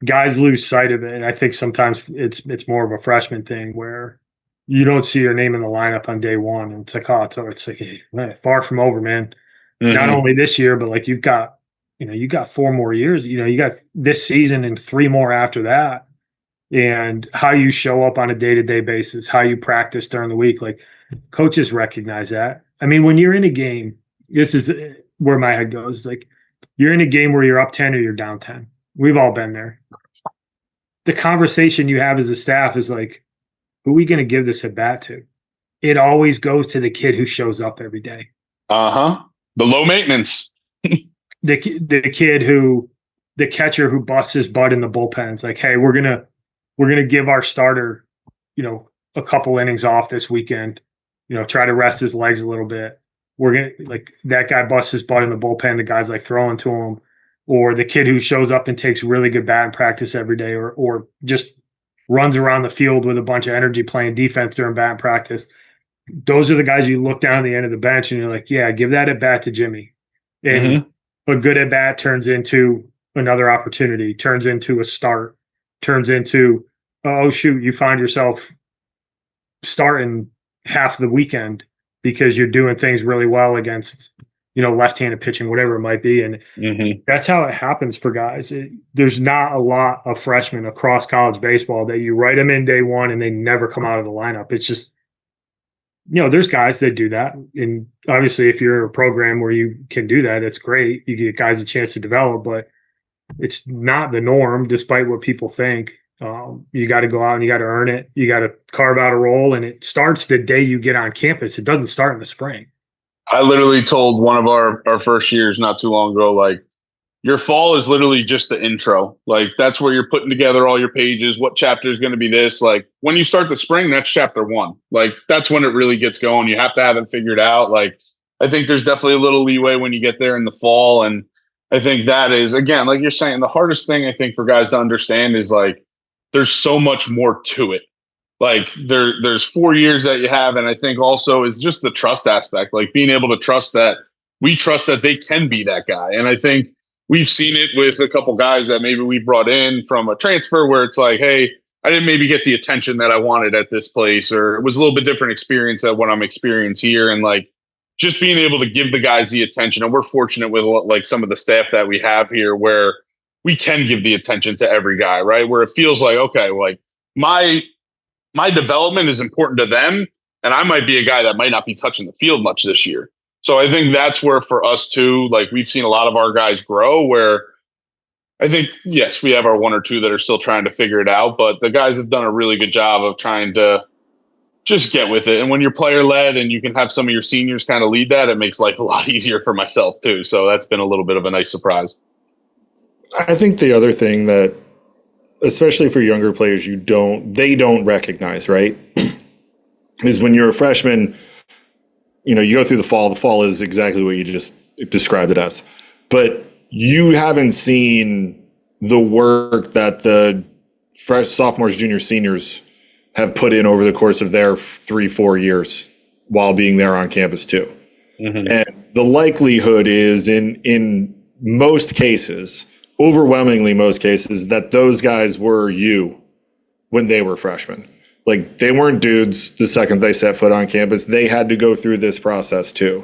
guys lose sight of it. And I think sometimes it's more of a freshman thing where you don't see your name in the lineup on day one, and it's like, oh, it's like, hey, man, far from over, man. Mm-hmm. Not only this year, but like you got 4 more years. You got this season and 3 more after that. And how you show up on a day-to-day basis, how you practice during the week, like coaches recognize that. I mean, when you're in a game, this is where my head goes. Like, you're in a game where you're up 10 or you're down 10. We've all been there. The conversation you have as a staff is like, who are we going to give this at bat to? It always goes to the kid who shows up every day. The low maintenance. the kid the catcher who busts his butt in the bullpen. It's like, hey, we're gonna give our starter, a couple innings off this weekend. Try to rest his legs a little bit. We're gonna, like, that guy busts his butt in the bullpen. The guy's like throwing to him, or the kid who shows up and takes really good batting practice every day, or just runs around the field with a bunch of energy playing defense during batting practice. Those are the guys you look down at the end of the bench and you're like, yeah, give that at bat to Jimmy. And a good at bat turns into another opportunity, turns into a start, turns into, oh shoot, you find yourself starting half the weekend because you're doing things really well against left-handed pitching, whatever it might be. And that's how it happens for guys. There's not a lot of freshmen across college baseball that you write them in day one and they never come out of the lineup. It's just, there's guys that do that. And obviously, if you're in a program where you can do that, it's great. You get guys a chance to develop, but it's not the norm, despite what people think. You got to go out and you got to earn it. You got to carve out a role, and it starts the day you get on campus. It doesn't start in the spring. I literally told one of our first years not too long ago, like, your fall is literally just the intro. Like, that's where you're putting together all your pages. What chapter is going to be this? Like, when you start the spring, that's chapter 1. Like, that's when it really gets going. You have to have it figured out. Like, I think there's definitely a little leeway when you get there in the fall. And I think that is, again, like you're saying, the hardest thing I think for guys to understand is, like, there's so much more to it. Like, there's 4 years that you have. And I think also is just the trust aspect, like being able to trust that we trust that they can be that guy. And I think we've seen it with a couple guys that maybe we brought in from a transfer where it's like, hey, I didn't maybe get the attention that I wanted at this place, or it was a little bit different experience than what I'm experiencing here. And like, just being able to give the guys the attention. And we're fortunate with like some of the staff that we have here where we can give the attention to every guy, right? Where it feels like, okay, like my development is important to them. And I might be a guy that might not be touching the field much this year. So I think that's where for us too, like we've seen a lot of our guys grow where I think, yes, we have our 1 or 2 that are still trying to figure it out, but the guys have done a really good job of trying to just get with it. And when you're player led and you can have some of your seniors kind of lead that, it makes life a lot easier for myself too. So that's been a little bit of a nice surprise. I think the other thing that, especially for younger players, they don't recognize, right, is when you're a freshman, you go through the fall. The fall is exactly what you just described it as. But you haven't seen the work that the sophomores, juniors, seniors have put in over the course of their 3-4 years while being there on campus too. And the likelihood is in most cases, overwhelmingly most cases, that those guys were you when they were freshmen. Like, they weren't dudes the second they set foot on campus. They had to go through this process too.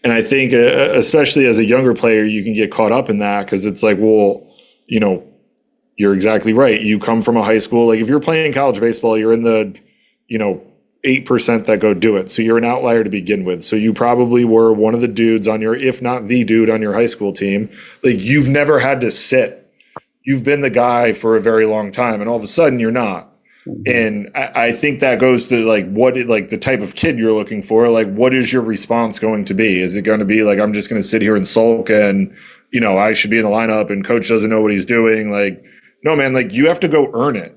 And I think, especially as a younger player, you can get caught up in that because it's like, well, you're exactly right. You come from a high school. Like, if you're playing college baseball, you're in the, 8% that go do it. So you're an outlier to begin with. So you probably were one of the dudes on your, if not the dude on your high school team. Like, you've never had to sit. You've been the guy for a very long time. And all of a sudden you're not. And I think that goes to like the type of kid you're looking for. Like, what is your response going to be? Is it going to be like, I'm just going to sit here and sulk and, I should be in the lineup and coach doesn't know what he's doing? Like, no, man, like, you have to go earn it.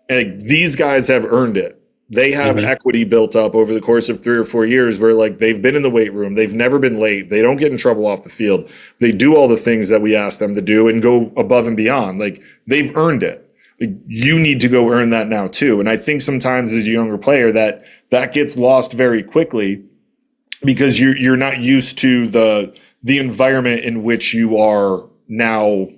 And like, these guys have earned it. They have equity built up over the course of 3 or 4 years where, like, they've been in the weight room. They've never been late. They don't get in trouble off the field. They do all the things that we ask them to do and go above and beyond. Like, they've earned it. You need to go earn that now too. And I think sometimes as a younger player that gets lost very quickly because you're not used to the environment in which you are now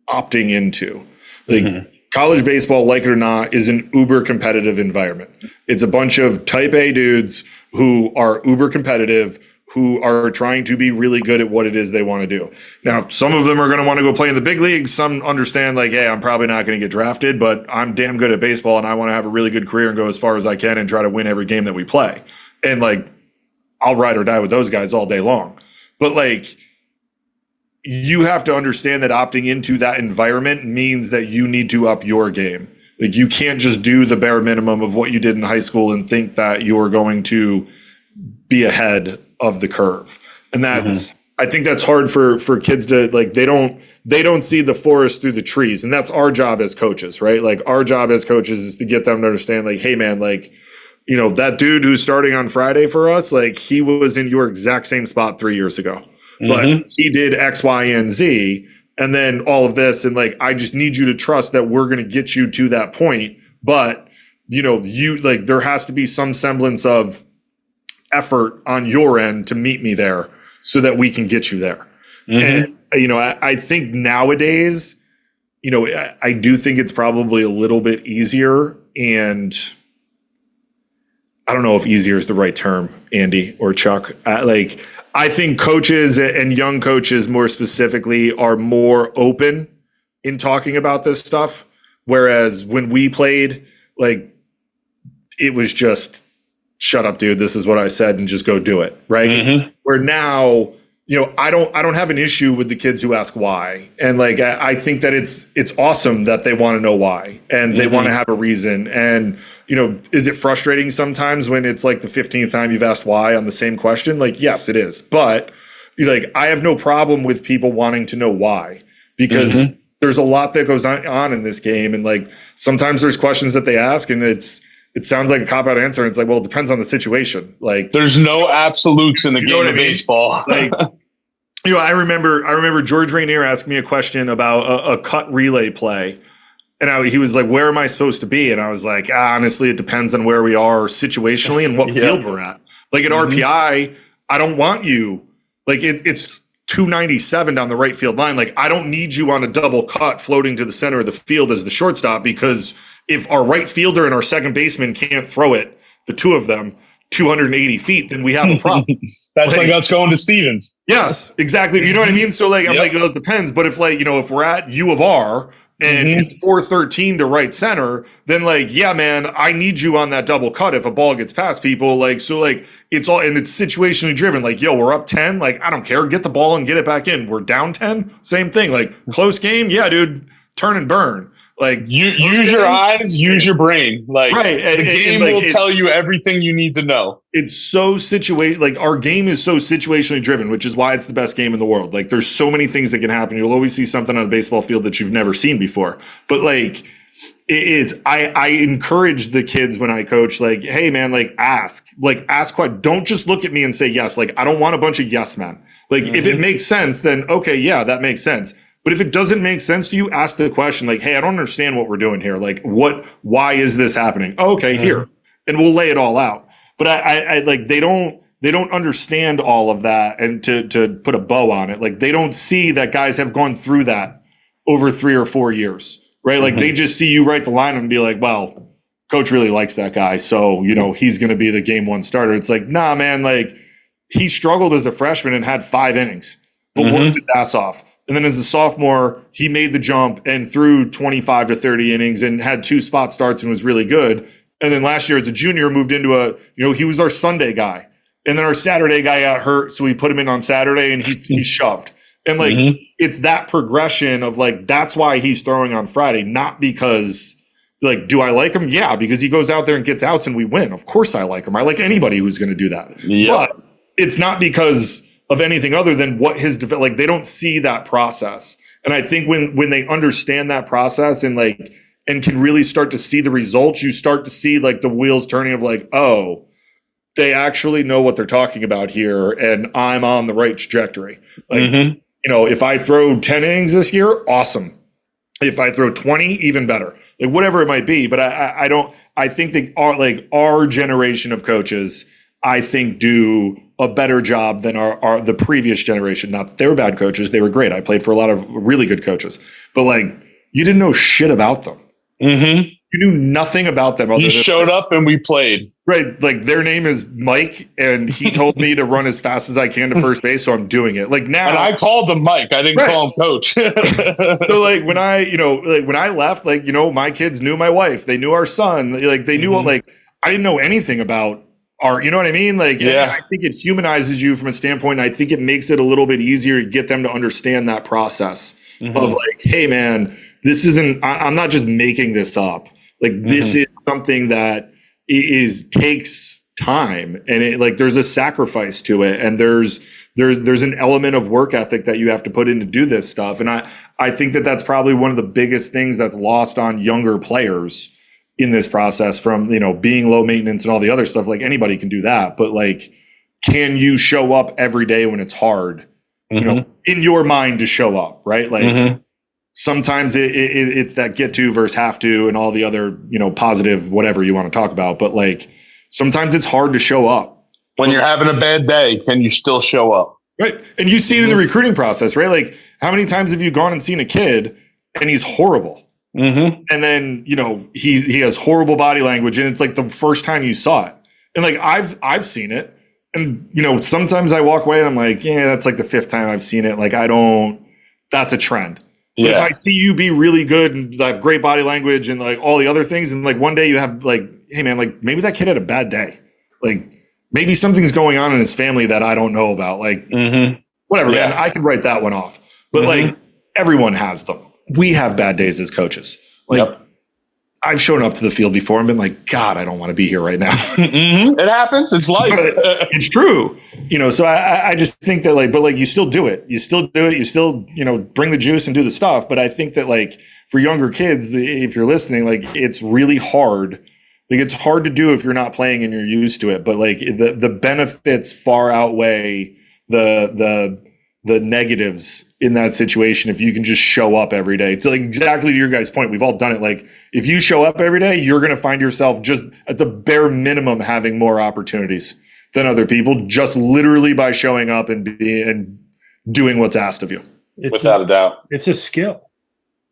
opting into. Like, college baseball, like it or not, is an uber competitive environment. It's a bunch of type A dudes who are uber competitive, who are trying to be really good at what it is they want to do. Now, some of them are going to want to go play in the big leagues. Some understand, like, hey, I'm probably not going to get drafted, but I'm damn good at baseball and I want to have a really good career and go as far as I can and try to win every game that we play. And, like, I'll ride or die with those guys all day long. But, like, you have to understand that opting into that environment means that you need to up your game. Like, you can't just do the bare minimum of what you did in high school and think that you're going to be ahead of the curve. And that's, I think that's hard for kids to, like, they don't see the forest through the trees. And that's our job as coaches, right? Like, our job as coaches is to get them to understand, like, hey man, like, that dude who's starting on Friday for us, like, he was in your exact same spot 3 years ago, but he did X, Y, and Z. And then all of this. And, like, I just need you to trust that we're going to get you to that point. But, there has to be some semblance of effort on your end to meet me there so that we can get you there. And, I think nowadays, I do think it's probably a little bit easier. And I don't know if easier is the right term, Andy or Chuck. I think coaches and young coaches more specifically are more open in talking about this stuff. Whereas when we played, like, it was just shut up, dude. This is what I said and just go do it. Right. Mm-hmm. Where now, I don't have an issue with the kids who ask why. And like, I think that it's awesome that they want to know why and they want to have a reason. And, is it frustrating sometimes when it's like the 15th time you've asked why on the same question? Like, yes, it is. But I have no problem with people wanting to know why, because there's a lot that goes on in this game. And like, sometimes there's questions that they ask and it sounds like a cop-out answer. And it's like, well, it depends on the situation. Like, there's no absolutes in the game of baseball. Like, I remember George Rainier asked me a question about a cut relay play. And he was like, where am I supposed to be? And I was like, honestly, it depends on where we are situationally and what field we're at. Like at RPI, I don't want you. Like it's 297 down the right field line. Like I don't need you on a double cut floating to the center of the field as the shortstop, because if our right fielder and our second baseman can't throw it, the two of them, 280 feet, then we have a problem. That's like us going to Stevens. Yes, exactly. You know what I mean? So like, I'm like, well, it depends. But if like, if we're at U of R and it's 413 to right center, then like, yeah, man, I need you on that double cut if a ball gets past people. Like, so like, it's all, and it's situationally driven. Like, yo, we're up 10. Like, I don't care. Get the ball and get it back in. We're down 10. Same thing. Like close game. Yeah, dude, turn and burn. Like use your eyes, use your brain. Like right. The game will tell you everything you need to know. It's so like our game is so situationally driven, which is why it's the best game in the world. Like there's so many things that can happen. You'll always see something on a baseball field that you've never seen before. But like I encourage the kids when I coach, like, hey man, like ask what, don't just look at me and say yes. Like I don't want a bunch of yes men. Like if it makes sense, then okay, yeah, that makes sense. But if it doesn't make sense to you, ask the question like, hey, I don't understand what we're doing here. Like why is this happening? Oh, okay, here. And we'll lay it all out. But I like, they don't understand all of that. And to put a bow on it, like they don't see that guys have gone through that over 3 or 4 years, right? Like they just see you write the line and be like, well, coach really likes that guy. So, he's going to be the game one starter. It's like, nah, man, like he struggled as a freshman and had 5 innings, but worked his ass off. And then as a sophomore, he made the jump and threw 25 to 30 innings and had 2 spot starts and was really good. And then last year as a junior moved into he was our Sunday guy. And then our Saturday guy got hurt. So we put him in on Saturday and he shoved. And like, it's that progression of like, that's why he's throwing on Friday, not because like, do I like him? Yeah, because he goes out there and gets outs and we win. Of course I like him. I like anybody who's going to do that. Yep. But it's not because of anything other than what his like they don't see that process. And I think when they understand that process and like and can really start to see the results, you start to see like the wheels turning of like, oh, they actually know what they're talking about here and I'm on the right trajectory. Like if I throw 10 innings this year, awesome. If I throw 20, even better. Like whatever it might be. But I think that our generation of coaches, I think, do a better job than the previous generation. Not that they were bad coaches. They were great. I played for a lot of really good coaches. But like, you didn't know shit about them. You knew nothing about them. You showed up and we played. Right. Like their name is Mike and he told me to run as fast as I can to first base. So I'm doing it. Like now. And I called him Mike. I didn't call him coach. So like when I left, like, my kids knew my wife. They knew our son. Like they knew I didn't know anything about you know what I mean? Like, yeah. I think it humanizes you from a standpoint. I think it makes it a little bit easier to get them to understand that process of like, hey man, this isn't, I'm not just making this up. Like this is something that takes time and it like, there's a sacrifice to it. And there's an element of work ethic that you have to put in to do this stuff. And I think that that's probably one of the biggest things that's lost on younger players in this process from, being low maintenance and all the other stuff. Like anybody can do that, but like, can you show up every day when it's hard, in your mind to show up, right? Like sometimes it's that get to versus have to and all the other, positive, whatever you want to talk about. But like, sometimes it's hard to show up. When you're having a bad day, can you still show up? Right. And you see it in the recruiting process, right? Like how many times have you gone and seen a kid and he's horrible? And then, he has horrible body language and it's like the first time you saw it. And like I've seen it. And you know, sometimes I walk away and I'm like, yeah, that's like the fifth time I've seen it. Like that's a trend. But if I see you be really good and have great body language and like all the other things, and like one day you have like, hey man, like maybe that kid had a bad day. Like maybe something's going on in his family that I don't know about. Like whatever, man, I can write that one off. But like everyone has them. We have bad days as coaches. Like I've shown up to the field before and been like, God, I don't want to be here right now. It happens. It's life. It's true. You know, so I just think that like, but like you still do it. You still do it. You still, you know, bring the juice and do the stuff. But I think that like for younger kids, if you're listening, like it's really hard. Like it's hard to do if you're not playing and you're used to it. But like the benefits far outweigh the negatives in that situation if you can just show up every day. So like exactly to your guys' point, we've all done it. Like if you show up every day, you're going to find yourself just at the bare minimum having more opportunities than other people, just literally by showing up and doing what's asked of you. Without a doubt. It's a skill.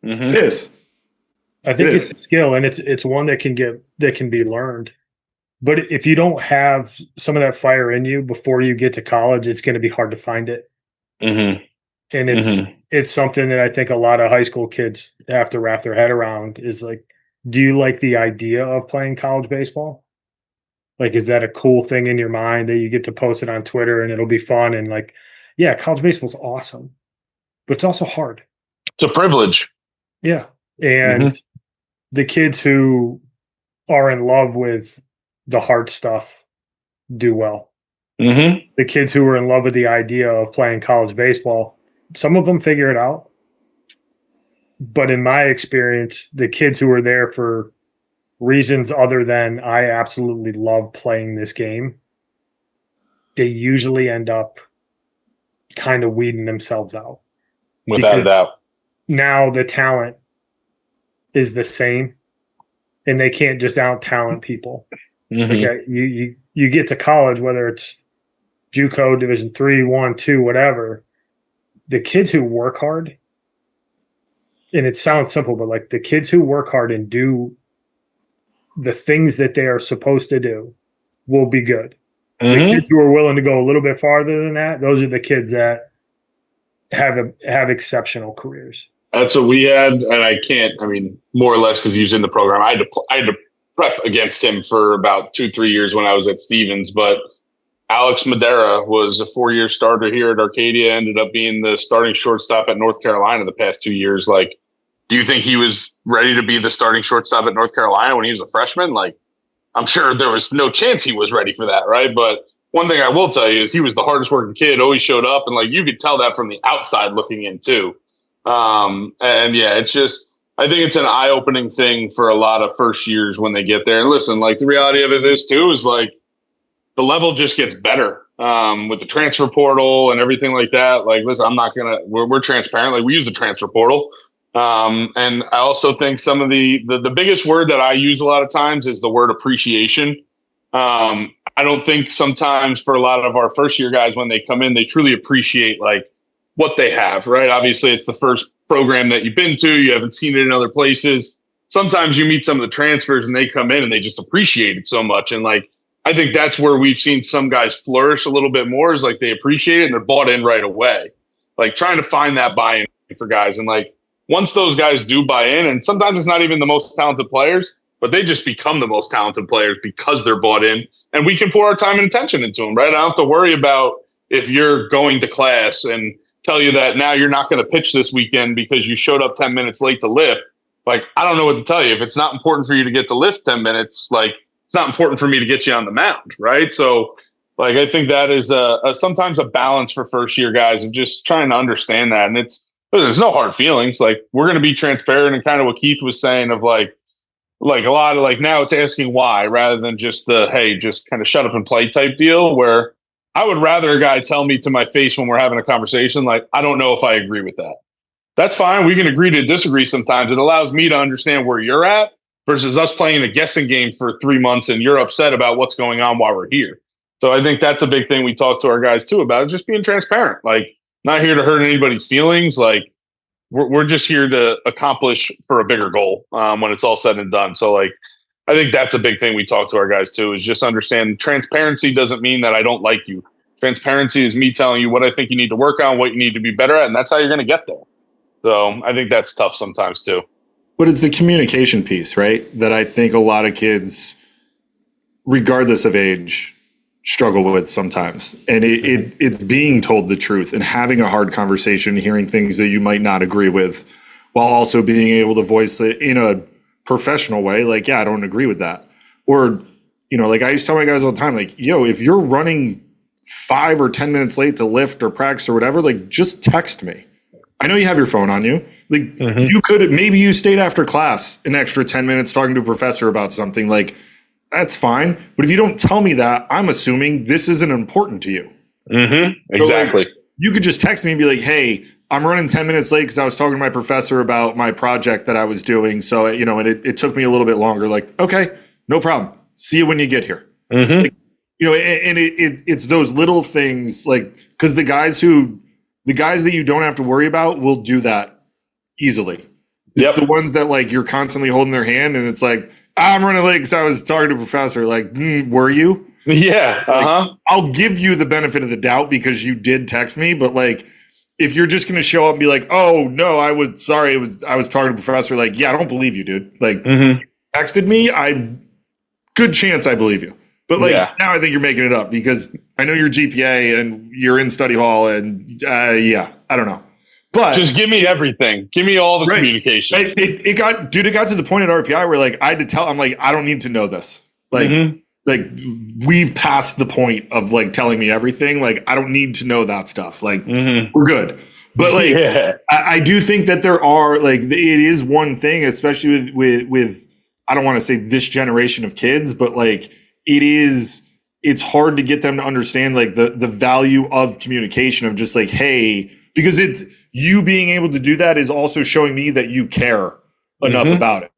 It is. I think it's a skill, and it's one that can be learned. But if you don't have some of that fire in you before you get to college, it's going to be hard to find it. And it's something that I think a lot of high school kids have to wrap their head around is like, do you like the idea of playing college baseball? Like, is that a cool thing in your mind that you get to post it on Twitter and it'll be fun? And like, yeah, college baseball's awesome, but it's also hard. It's a privilege. Yeah. And the kids who are in love with the hard stuff do well. The kids who are in love with the idea of playing college baseball, some of them figure it out. But in my experience, the kids who are there for reasons other than I absolutely love playing this game, they usually end up kind of weeding themselves out. Without a doubt. Now the talent is the same, and they can't just out talent people. Okay, you get to college, whether it's JUCO, Division 3, 1, 2, whatever. The kids who work hard, and it sounds simple, but like the kids who work hard and do the things that they are supposed to do will be good. The kids who are willing to go a little bit farther than that, those are the kids that have exceptional careers. That's what we had, and more or less because he was in the program. I had to prep against him for about 2-3 years when I was at Stevens, but Alex Madera was a 4-year starter here at Arcadia, ended up being the starting shortstop at North Carolina the past 2 years. Like, do you think he was ready to be the starting shortstop at North Carolina when he was a freshman? Like, I'm sure there was no chance he was ready for that, right? But one thing I will tell you is he was the hardest working kid, always showed up, and like you could tell that from the outside looking in too. And yeah, it's just, I think it's an eye-opening thing for a lot of first years when they get there. And listen, like the reality of it is too, is like the level just gets better with the transfer portal and everything like that. Like, listen, I'm not going to, we're transparent. Like we use the transfer portal. And I also think some of the biggest word that I use a lot of times is the word appreciation. I don't think sometimes for a lot of our first year guys, when they come in, they truly appreciate like what they have, right? Obviously it's the first program that you've been to, you haven't seen it in other places. Sometimes you meet some of the transfers and they come in and they just appreciate it so much. And like, I think that's where we've seen some guys flourish a little bit more is like they appreciate it and they're bought in right away. Like trying to find that buy-in for guys. And like, once those guys do buy in, and sometimes it's not even the most talented players, but they just become the most talented players because they're bought in, and we can pour our time and attention into them, right? I don't have to worry about if you're going to class and tell you that now you're not going to pitch this weekend because you showed up 10 minutes late to lift. Like, I don't know what to tell you. If it's not important for you to get to lift 10 minutes, like it's not important for me to get you on the mound, right? So like, I think that is sometimes a balance for first year guys of just trying to understand that. And there's no hard feelings. Like we're going to be transparent and kind of what Keith was saying of like a lot of like now it's asking why rather than just the, hey, just kind of shut up and play type deal where I would rather a guy tell me to my face when we're having a conversation, like, I don't know if I agree with that. That's fine. We can agree to disagree sometimes. It allows me to understand where you're at versus us playing a guessing game for 3 months and you're upset about what's going on while we're here. So I think that's a big thing we talk to our guys too about, just being transparent. Like, not here to hurt anybody's feelings. Like we're just here to accomplish for a bigger goal when it's all said and done. So like, I think that's a big thing we talk to our guys too, is just understand transparency doesn't mean that I don't like you. Transparency is me telling you what I think you need to work on, what you need to be better at, and that's how you're going to get there. So I think that's tough sometimes too. But it's the communication piece, right? That I think a lot of kids, regardless of age, struggle with sometimes. And it's being told the truth and having a hard conversation, hearing things that you might not agree with, while also being able to voice it in a professional way. Like, yeah, I don't agree with that. Or, like I used to tell my guys all the time, like, yo, if you're running 5 or 10 minutes late to lift or practice or whatever, like, just text me. I know you have your phone on you. Like, you could, maybe you stayed after class an extra 10 minutes talking to a professor about something. Like, that's fine. But if you don't tell me that, I'm assuming this isn't important to you. Exactly. So, like, you could just text me and be like, hey, I'm running 10 minutes late because I was talking to my professor about my project that I was doing. So, and it took me a little bit longer. Like, okay, no problem. See you when you get here. Like, and it's those little things, like, because the guys that you don't have to worry about will do that easily. It's the ones that, like, you're constantly holding their hand and it's like, I'm running late because I was talking to a professor. Like, were you? Yeah. Like, I'll give you the benefit of the doubt because you did text me, but like, if you're just going to show up and be like, oh no, I was talking to a professor. Like, yeah, I don't believe you, dude. Like, you texted me. Good chance I believe you. But like, now I think you're making it up because I know your GPA and you're in study hall and I don't know. But just give me everything. Give me all the communication. It got to the point at RPI where, like, I had to tell, I'm like, I don't need to know this. Like, like, we've passed the point of, like, telling me everything. Like, I don't need to know that stuff. Like, we're good. But like, I do think that there are, like, it is one thing, especially with I don't want to say this generation of kids, but like, it's hard to get them to understand, like, the value of communication, of just like, hey, because it's you being able to do that is also showing me that you care enough about it.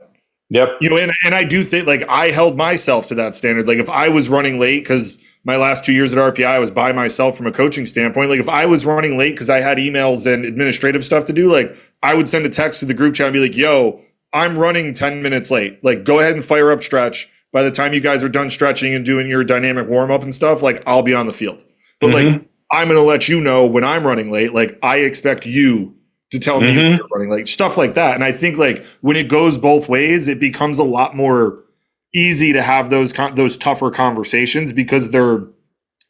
Yep. And I do think, like, I held myself to that standard. Like, if I was running late, because my last 2 years at RPI, I was by myself from a coaching standpoint. Like, if I was running late because I had emails and administrative stuff to do, like, I would send a text to the group chat and be like, yo, I'm running 10 minutes late. Like, go ahead and fire up stretch. By the time you guys are done stretching and doing your dynamic warm up and stuff, like, I'll be on the field. But like, I'm going to let you know when I'm running late. Like, I expect you to tell me when you're running late, stuff like that. And I think, like, when it goes both ways, it becomes a lot more easy to have those tougher conversations because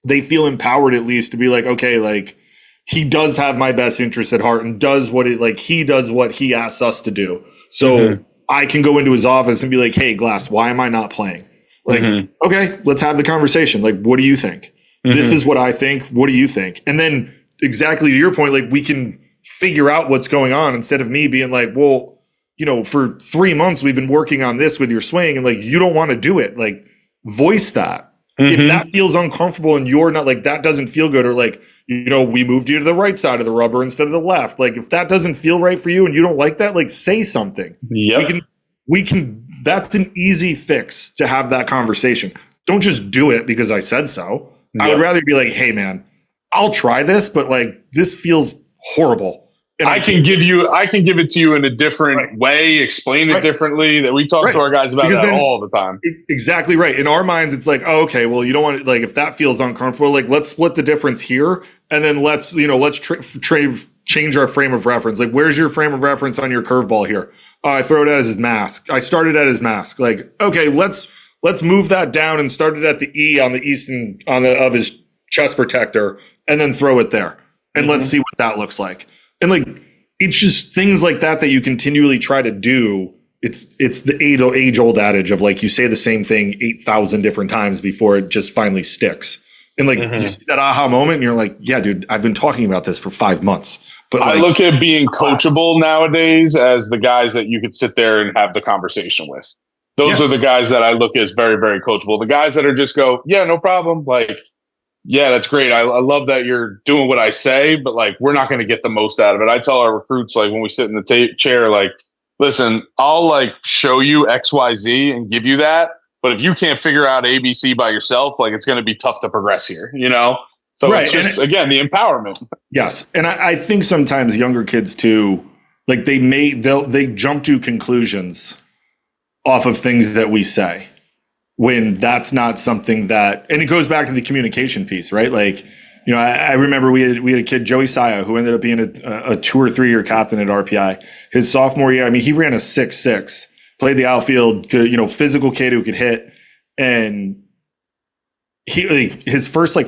they feel empowered, at least, to be like, okay, like, he does have my best interest at heart and does what he asks us to do. So I can go into his office and be like, hey, Glass, why am I not playing? Like, okay, let's have the conversation. Like, what do you think? This is what I think. What do you think? And then, exactly to your point, like, we can figure out what's going on instead of me being like, well, for 3 months we've been working on this with your swing and, like, you don't want to do it. Like, voice that. If that feels uncomfortable and you're not, like, that doesn't feel good, or like, we moved you to the right side of the rubber instead of the left. Like, if that doesn't feel right for you and you don't like that, like, say something. We can, that's an easy fix to have that conversation. Don't just do it because I said so. I would rather be like, hey man, I'll try this, but like, this feels horrible. And I can give it to you in a different way, explain it differently. That we talk to our guys about that all the time. Exactly right. In our minds, it's like, oh, okay, well, you don't want to, like, if that feels uncomfortable, like, let's split the difference here. And then let's change our frame of reference. Like, where's your frame of reference on your curveball here? I throw it as his mask. I started at his mask. Like, okay, let's move that down and start it at the E on the eastern of his chest protector, and then throw it there. And let's see what that looks like. And like, it's just things like that you continually try to do. It's the age old adage of, like, you say the same thing 8,000 different times before it just finally sticks. And like, you see that aha moment and you're like, yeah, dude, I've been talking about this for 5 months. But I look at being coachable nowadays as the guys that you could sit there and have the conversation with. Those are the guys that I look as very, very coachable. The guys that are just go, yeah, no problem. Like, yeah, that's great. I love that you're doing what I say, but like, we're not going to get the most out of it. I tell our recruits, like, when we sit in the chair, like, listen, I'll like show you X, Y, Z and give you that. But if you can't figure out ABC by yourself, like, it's going to be tough to progress here, So it's just, again, the empowerment. Yes. And I think sometimes younger kids too, like, they jump to conclusions off of things that we say, when that's not something that, and it goes back to the communication piece, right? Like, you know, I remember we had a kid, Joey Saya, who ended up being a 2 or 3 year captain at RPI. His sophomore year, I mean, he ran a 6'6", played the outfield, you know, physical kid who could hit. And he, like, his first like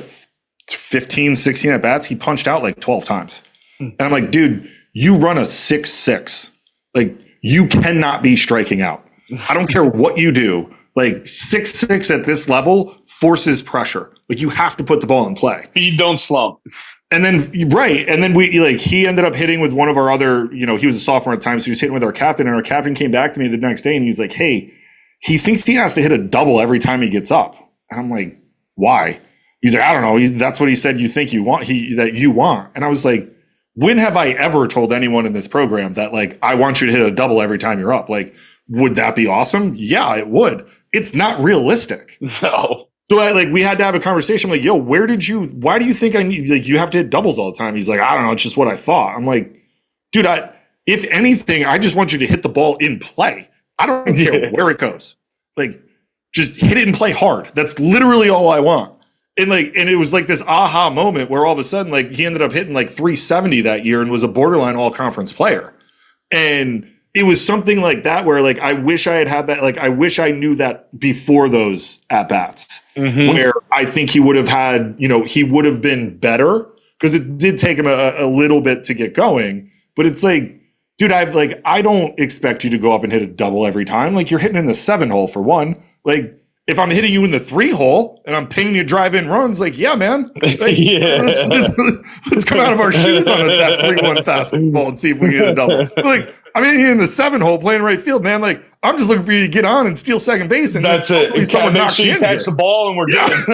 15, 16 at bats, he punched out like 12 times. And I'm like, dude, you run a 6'6". Like, you cannot be striking out. I don't care what you do. Like, 6'6" at this level forces pressure. Like, you have to put the ball in play. Speed don't slump. And then, right. And then he ended up hitting with one of our other, you know, he was a sophomore at the time, so he was hitting with our captain. And our captain came back to me the next day and he's like, hey, he thinks he has to hit a double every time he gets up. And I'm like, why? He's like, I don't know. That's what he said you think you want, that you want. And I was like, when have I ever told anyone in this program that, like, I want you to hit a double every time you're up? Like, would that be awesome? Yeah, it would. It's not realistic. No. So we had to have a conversation. I'm like, yo, why do you think you have to hit doubles all the time? He's like, I don't know. It's just what I thought. I'm like, dude, if anything, I just want you to hit the ball in play. I don't care where it goes. Like, just hit it and play hard. That's literally all I want. And it was like this aha moment where all of a sudden, like, he ended up hitting like 370 that year and was a borderline all conference player. And it was something like that where, like, I wish I had that. Like, I wish I knew that before those at bats, where I think he would have had, you know, he would have been better, because it did take him a little bit to get going. But it's like, dude, I don't expect you to go up and hit a double every time. Like, you're hitting in the 7 hole for one. Like, if I'm hitting you in the 3 hole and I'm pinging you drive-in runs, like, yeah, man. Like, let's come out of our shoes on that 3-1 fastball and see if we can hit a double. Like, I'm hitting you in the 7 hole playing right field, man. Like, I'm just looking for you to get on and steal second base. And that's it. Someone knocks you catch the ball and we're good.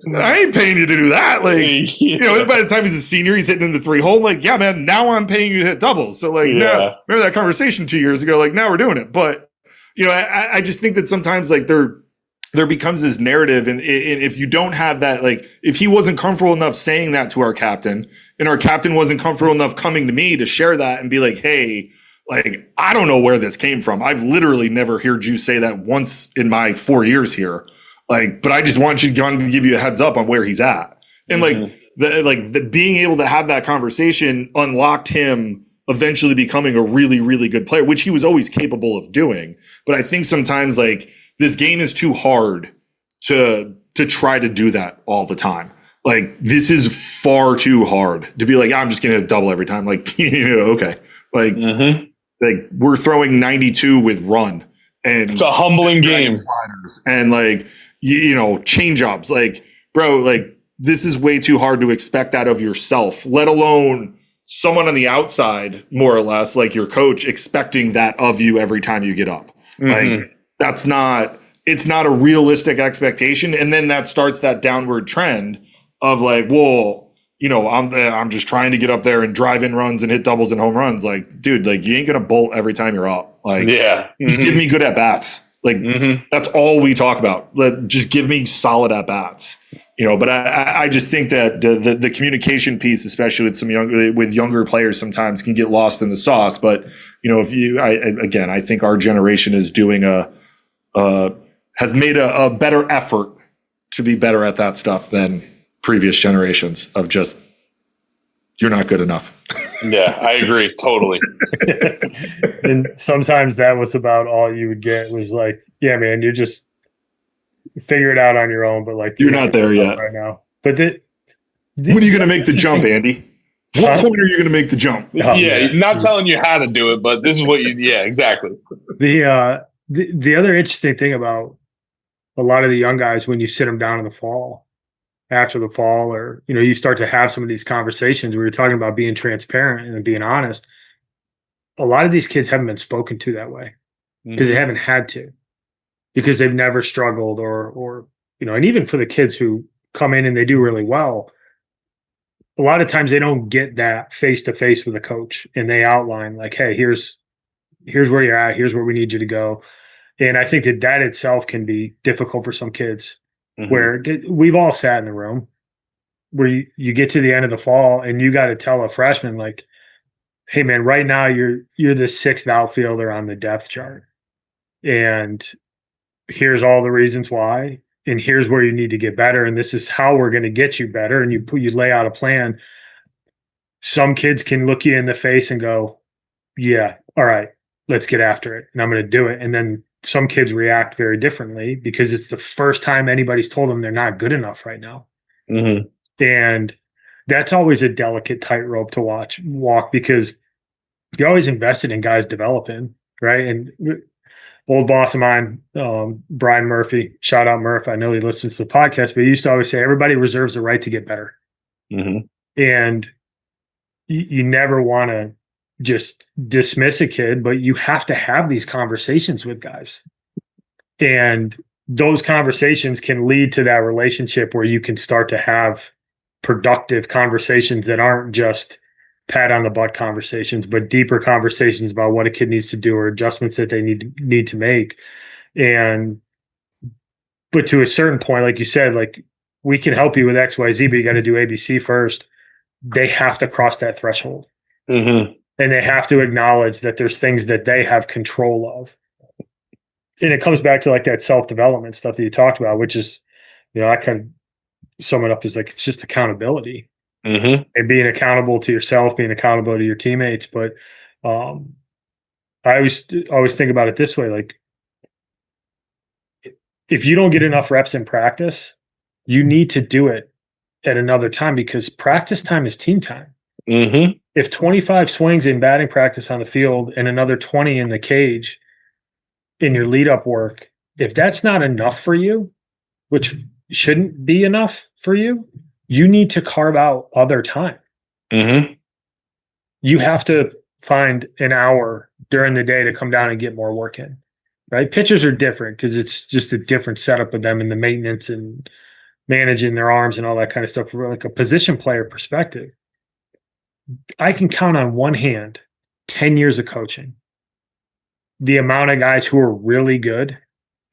Like, I ain't paying you to do that. Like, you know, by the time he's a senior, he's hitting in the 3 hole. Like, yeah, man, now I'm paying you to hit doubles. So, like, now, remember that conversation 2 years ago? Like, now we're doing it. But, you know, I just think that sometimes, like, there becomes this narrative, and if you don't have that, like, if he wasn't comfortable enough saying that to our captain, and our captain wasn't comfortable enough coming to me to share that and be like, hey, like, I don't know where this came from. I've literally never heard you say that once in my 4 years here. Like, but I just want you to give you a heads up on where he's at. And the being able to have that conversation unlocked him eventually becoming a really, really good player, which he was always capable of doing. But I think sometimes, like, this game is too hard to try to do that all the time. Like, this is far too hard to be like, I'm just going to hit a double every time. Like, you know, okay. Like, we're throwing 92 with run. And it's a humbling game. Sliders and, like, you know, change ups. Like, bro, like, this is way too hard to expect that of yourself, let alone someone on the outside, more or less, like your coach, expecting that of you every time you get up. Like, it's not a realistic expectation. And then that starts that downward trend of, like, well, you know, I'm just trying to get up there and drive in runs and hit doubles and home runs. Like, dude, like, you ain't going to bolt every time you're up. Like, just give me good at bats. Like, that's all we talk about. Just give me solid at bats. You know, but I just think that the communication piece, especially with younger players, sometimes can get lost in the sauce. But, you know, I think our generation is doing has made a better effort to be better at that stuff than previous generations of just, you're not good enough. Yeah, I agree. Totally. And sometimes that was about all you would get was like, yeah, man, you just figure it out on your own, but, like, you're not there yet right now. But when are you going to make the jump, Andy? What point are you going to make the jump? Not telling you how to do it, but this is what exactly. The other interesting thing about a lot of the young guys, when you sit them down in the fall, after the fall, or, you know, you start to have some of these conversations where you're talking about being transparent and being honest, a lot of these kids haven't been spoken to that way because they haven't had to, because they've never struggled or, you know, and even for the kids who come in and they do really well, a lot of times they don't get that face to face with a coach and they outline, like, hey, here's where you're at, here's where we need you to go. And I think that itself can be difficult for some kids, where we've all sat in the room where you get to the end of the fall and you got to tell a freshman, like, hey, man, right now you're the 6th outfielder on the depth chart. and here's all the reasons why, and here's where you need to get better, and this is how we're going to get you better, and you lay out a plan. Some kids can look you in the face and go, yeah, all right, let's get after it, and I'm going to do it. And then some kids react very differently because it's the first time anybody's told them they're not good enough right now. Mm-hmm. And that's always a delicate tightrope to walk, because you're always invested in guys developing, right? And old boss of mine, Brian Murphy, shout out Murph. I know he listens to the podcast, but he used to always say everybody reserves the right to get better. Mm-hmm. And you never want to just dismiss a kid, but you have to have these conversations with guys. And those conversations can lead to that relationship where you can start to have productive conversations that aren't just pat on the butt conversations, but deeper conversations about what a kid needs to do or adjustments that they need to make. And but to a certain point, like you said, like, we can help you with XYZ, but you got to do ABC first. They have to cross that threshold. Mm-hmm. And they have to acknowledge that there's things that they have control of. And it comes back to like that self-development stuff that you talked about, which is, I kind of sum it up as like, it's just accountability. Mm-hmm. And being accountable to yourself, being accountable to your teammates. But I always think about it this way: like, if you don't get enough reps in practice, you need to do it at another time, because practice time is team time. Mm-hmm. If 25 swings in batting practice on the field and another 20 in the cage in your lead up work, if that's not enough for you, which shouldn't be enough for you, you need to carve out other time. Mm-hmm. You have to find an hour during the day to come down and get more work in, right? Pitchers are different because it's just a different setup of them and the maintenance and managing their arms and all that kind of stuff. From like a position player perspective, I can count on one hand 10 years of coaching the amount of guys who are really good,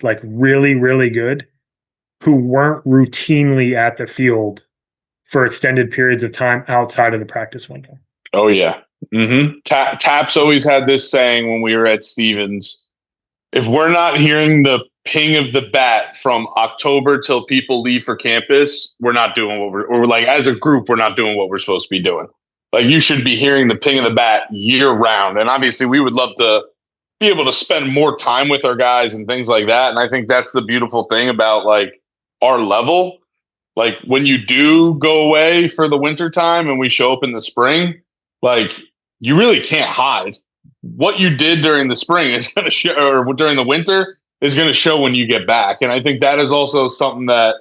like really, really good, who weren't routinely at the field for extended periods of time outside of the practice window. Oh, yeah. Mm-hmm. Taps always had this saying when we were at Stevens: if we're not hearing the ping of the bat from October till people leave for campus, we're not doing what or like as a group, we're not doing what we're supposed to be doing. Like, you should be hearing the ping of the bat year round. And obviously we would love to be able to spend more time with our guys and things like that. And I think that's the beautiful thing about like our level. Like, when you do go away for the winter time and we show up in the spring, like, you really can't hide. What you did during the spring is going to show, or during the winter is going to show when you get back. And I think that is also something that,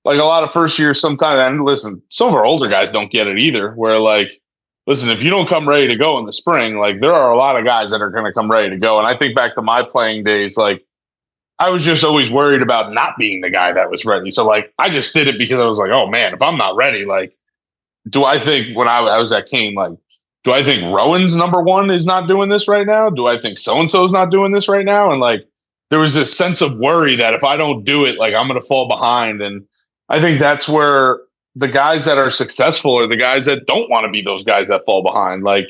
like, a lot of first years sometimes, and listen, some of our older guys don't get it either, where like, listen, if you don't come ready to go in the spring, like, there are a lot of guys that are going to come ready to go. And I think back to my playing days, like, I was just always worried about not being the guy that was ready. So like, I just did it because I was like, oh man, if I'm not ready, like, do I think when I was at Kane, like, do I think Rowan's number one is not doing this right now? Do I think so-and-so's not doing this right now? And like, there was this sense of worry that if I don't do it, like, I'm going to fall behind. And I think that's where the guys that are successful are the guys that don't want to be those guys that fall behind. Like,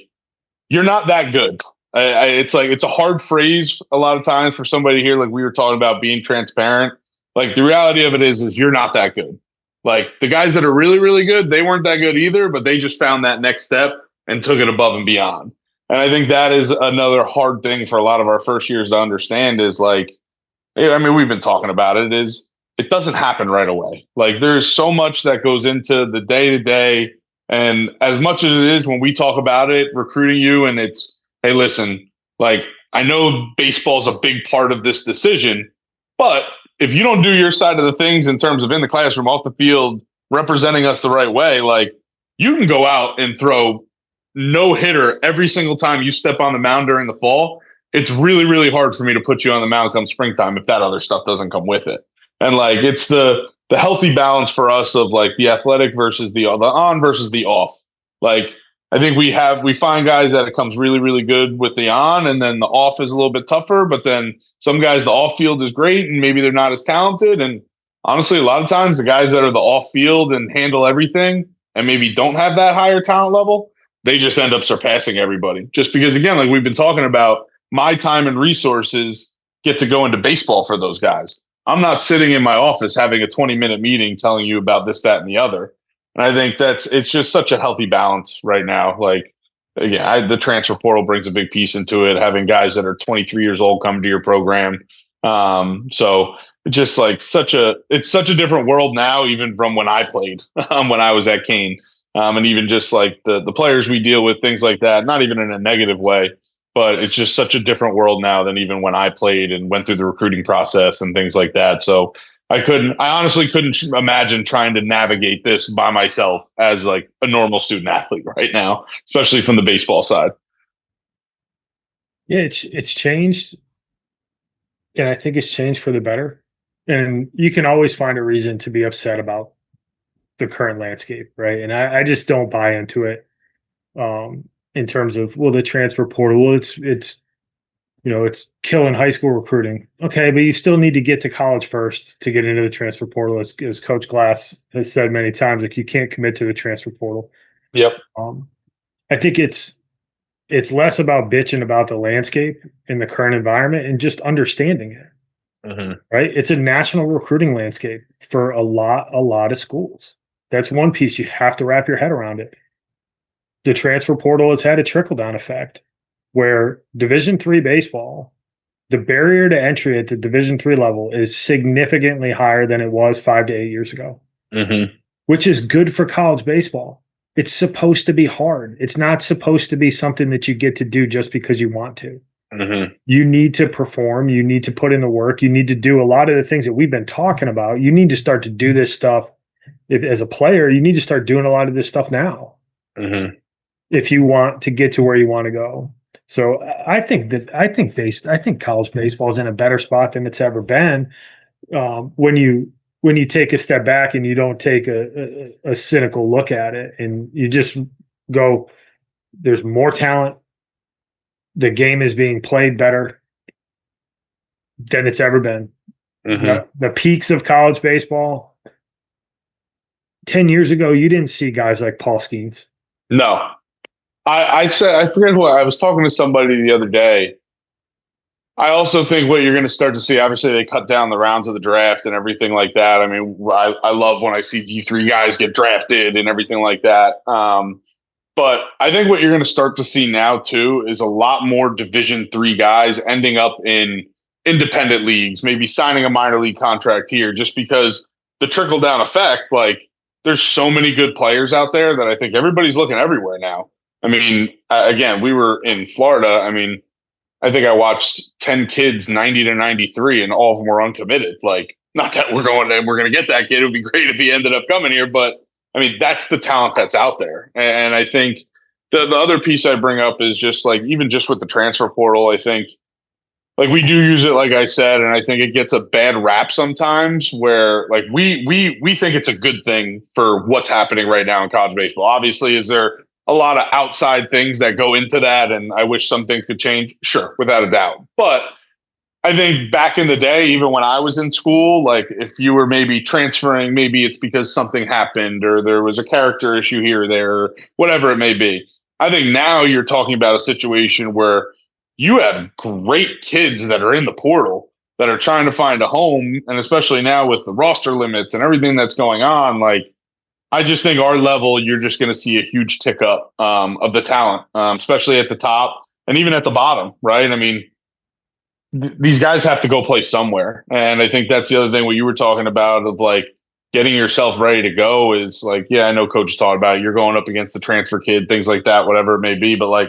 you're not that good. It's like, it's a hard phrase a lot of times for somebody here. Like, we were talking about being transparent. Like, the reality of it is you're not that good. Like, the guys that are really, really good, they weren't that good either, but they just found that next step and took it above and beyond. And I think that is another hard thing for a lot of our first years to understand is like, I mean, we've been talking about it, is it doesn't happen right away. Like, there's so much that goes into the day to day. And as much as it is when we talk about it, recruiting you, and it's, hey, listen, like, I know baseball is a big part of this decision, but if you don't do your side of the things in terms of in the classroom, off the field, representing us the right way, like, you can go out and throw no hitter every single time you step on the mound during the fall. It's really, really hard for me to put you on the mound come springtime if that other stuff doesn't come with it. And like, it's the healthy balance for us of like the athletic versus the on versus the off. Like, I think we find guys that it comes really, really good with the on, and then the off is a little bit tougher. But then some guys, the off field is great, and maybe they're not as talented. And honestly, a lot of times the guys that are the off field and handle everything and maybe don't have that higher talent level, they just end up surpassing everybody. Just because, again, like we've been talking about, my time and resources get to go into baseball for those guys. I'm not sitting in my office having a 20-minute meeting telling you about this, that, and the other. And I think it's just such a healthy balance right now. Like, again, the transfer portal brings a big piece into it, having guys that are 23 years old come to your program. So it's just like it's such a different world now, even from when I played, when I was at Kane. And even just like the players we deal with, things like that, not even in a negative way, but it's just such a different world now than even when I played and went through the recruiting process and things like that. So I honestly couldn't imagine trying to navigate this by myself as like a normal student athlete right now, especially from the baseball side. Yeah, it's changed, and I think it's changed for the better. And you can always find a reason to be upset about the current landscape, right? And I just don't buy into it. In terms of, well, the transfer portal, well, it's it's killing high school recruiting. Okay, but you still need to get to college first to get into the transfer portal, as Coach Glass has said many times. Like, you can't commit to the transfer portal. Yep. I think it's less about bitching about the landscape in the current environment and just understanding it. Mm-hmm. Right? It's a national recruiting landscape for a lot of schools. That's one piece you have to wrap your head around it. The transfer portal has had a trickle-down effect where Division III baseball, the barrier to entry at the Division III level is significantly higher than it was 5 to 8 years ago, which is good for college baseball. It's supposed to be hard. It's not supposed to be something that you get to do just because you want to. You need to perform. You need to put in the work. You need to do a lot of the things that we've been talking about. You need to start to do this stuff. As a player, you need to start doing a lot of this stuff now. If you want to get to where you want to go. So I think college baseball is in a better spot than it's ever been. When you take a step back and you don't take a cynical look at it, and you just go, there's more talent. The game is being played better than it's ever been. The peaks of college baseball 10 years ago, you didn't see guys like Paul Skeens. No. I forget who I was talking to somebody the other day. I also think what you're going to start to see, obviously they cut down the rounds of the draft and everything like that. I mean, I love when I see D3 guys get drafted and everything like that. But I think what you're going to start to see now too is a lot more Division III guys ending up in independent leagues, maybe signing a minor league contract here, just because the trickle down effect, like there's so many good players out there that I think everybody's looking everywhere now. I mean, again, we were in Florida. I mean, I think I watched 10 kids, 90 to 93, and all of them were uncommitted. Like, not that we're going to get that kid. It would be great if he ended up coming here. But, I mean, that's the talent that's out there. And I think the other piece I bring up is just like, even just with the transfer portal, I think, like, we do use it, like I said, and I think it gets a bad rap sometimes where, like, we think it's a good thing for what's happening right now in college baseball. Obviously, is there a lot of outside things that go into that, and I wish some things could change? Sure, without a doubt. But I think back in the day, even when I was in school, like if you were maybe transferring, maybe it's because something happened or there was a character issue here or there, or whatever it may be. I think now you're talking about a situation where you have great kids that are in the portal that are trying to find a home. And especially now with the roster limits and everything that's going on, like, I just think our level, you're just going to see a huge tick up of the talent, especially at the top and even at the bottom, right? I mean, these guys have to go play somewhere. And I think that's the other thing what you were talking about of like getting yourself ready to go is like, yeah, I know coach talked about it. You're going up against the transfer kid, things like that, whatever it may be. But like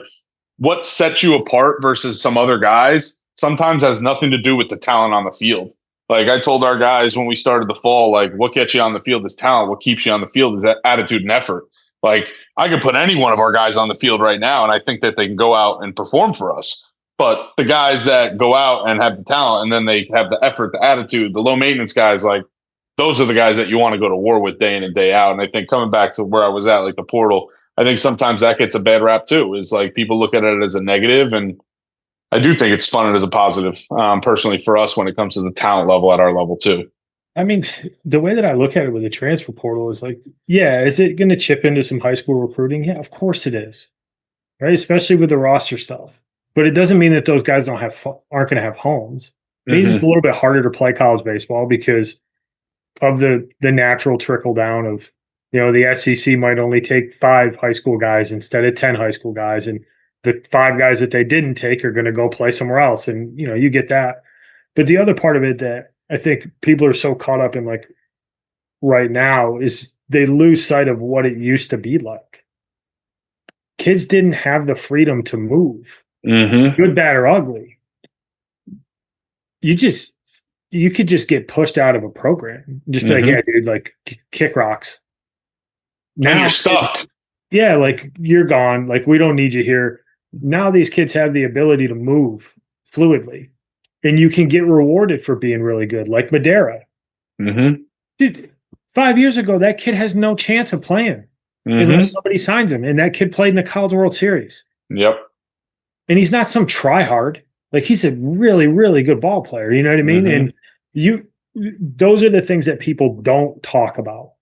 what sets you apart versus some other guys sometimes has nothing to do with the talent on the field. Like I told our guys when we started the fall, like what gets you on the field is talent. What keeps you on the field is that attitude and effort. Like I could put any one of our guys on the field right now, and I think that they can go out and perform for us. But the guys that go out and have the talent and then they have the effort, the attitude, the low maintenance guys, like those are the guys that you want to go to war with day in and day out. And I think coming back to where I was at, like the portal, I think sometimes that gets a bad rap too, is like people look at it as a negative, and I do think it's fun as a positive, personally for us when it comes to the talent level at our level too. I mean, the way that I look at it with the transfer portal is like, yeah, is it going to chip into some high school recruiting? Yeah, of course it is, right? Especially with the roster stuff. But it doesn't mean that those guys aren't going to have homes. means it's a little bit harder to play college baseball because of the natural trickle down of, the SEC might only take 5 high school guys instead of 10 high school guys, and the 5 guys that they didn't take are going to go play somewhere else, and you get that. But the other part of it that I think people are so caught up in, like, right now, is they lose sight of what it used to be like. Kids didn't have the freedom to move, good, bad, or ugly. You could just get pushed out of a program. Just be like, yeah, dude, like, kick rocks. Now, and you're stuck. Yeah, like, you're gone. Like, we don't need you here. Now these kids have the ability to move fluidly, and you can get rewarded for being really good, like Madera. Dude, 5 years ago, that kid has no chance of playing unless somebody signs him, and that kid played in the College World Series. Yep. And he's not some tryhard. Like, he's a really, really good ball player. You know what I mean? And those are the things that people don't talk about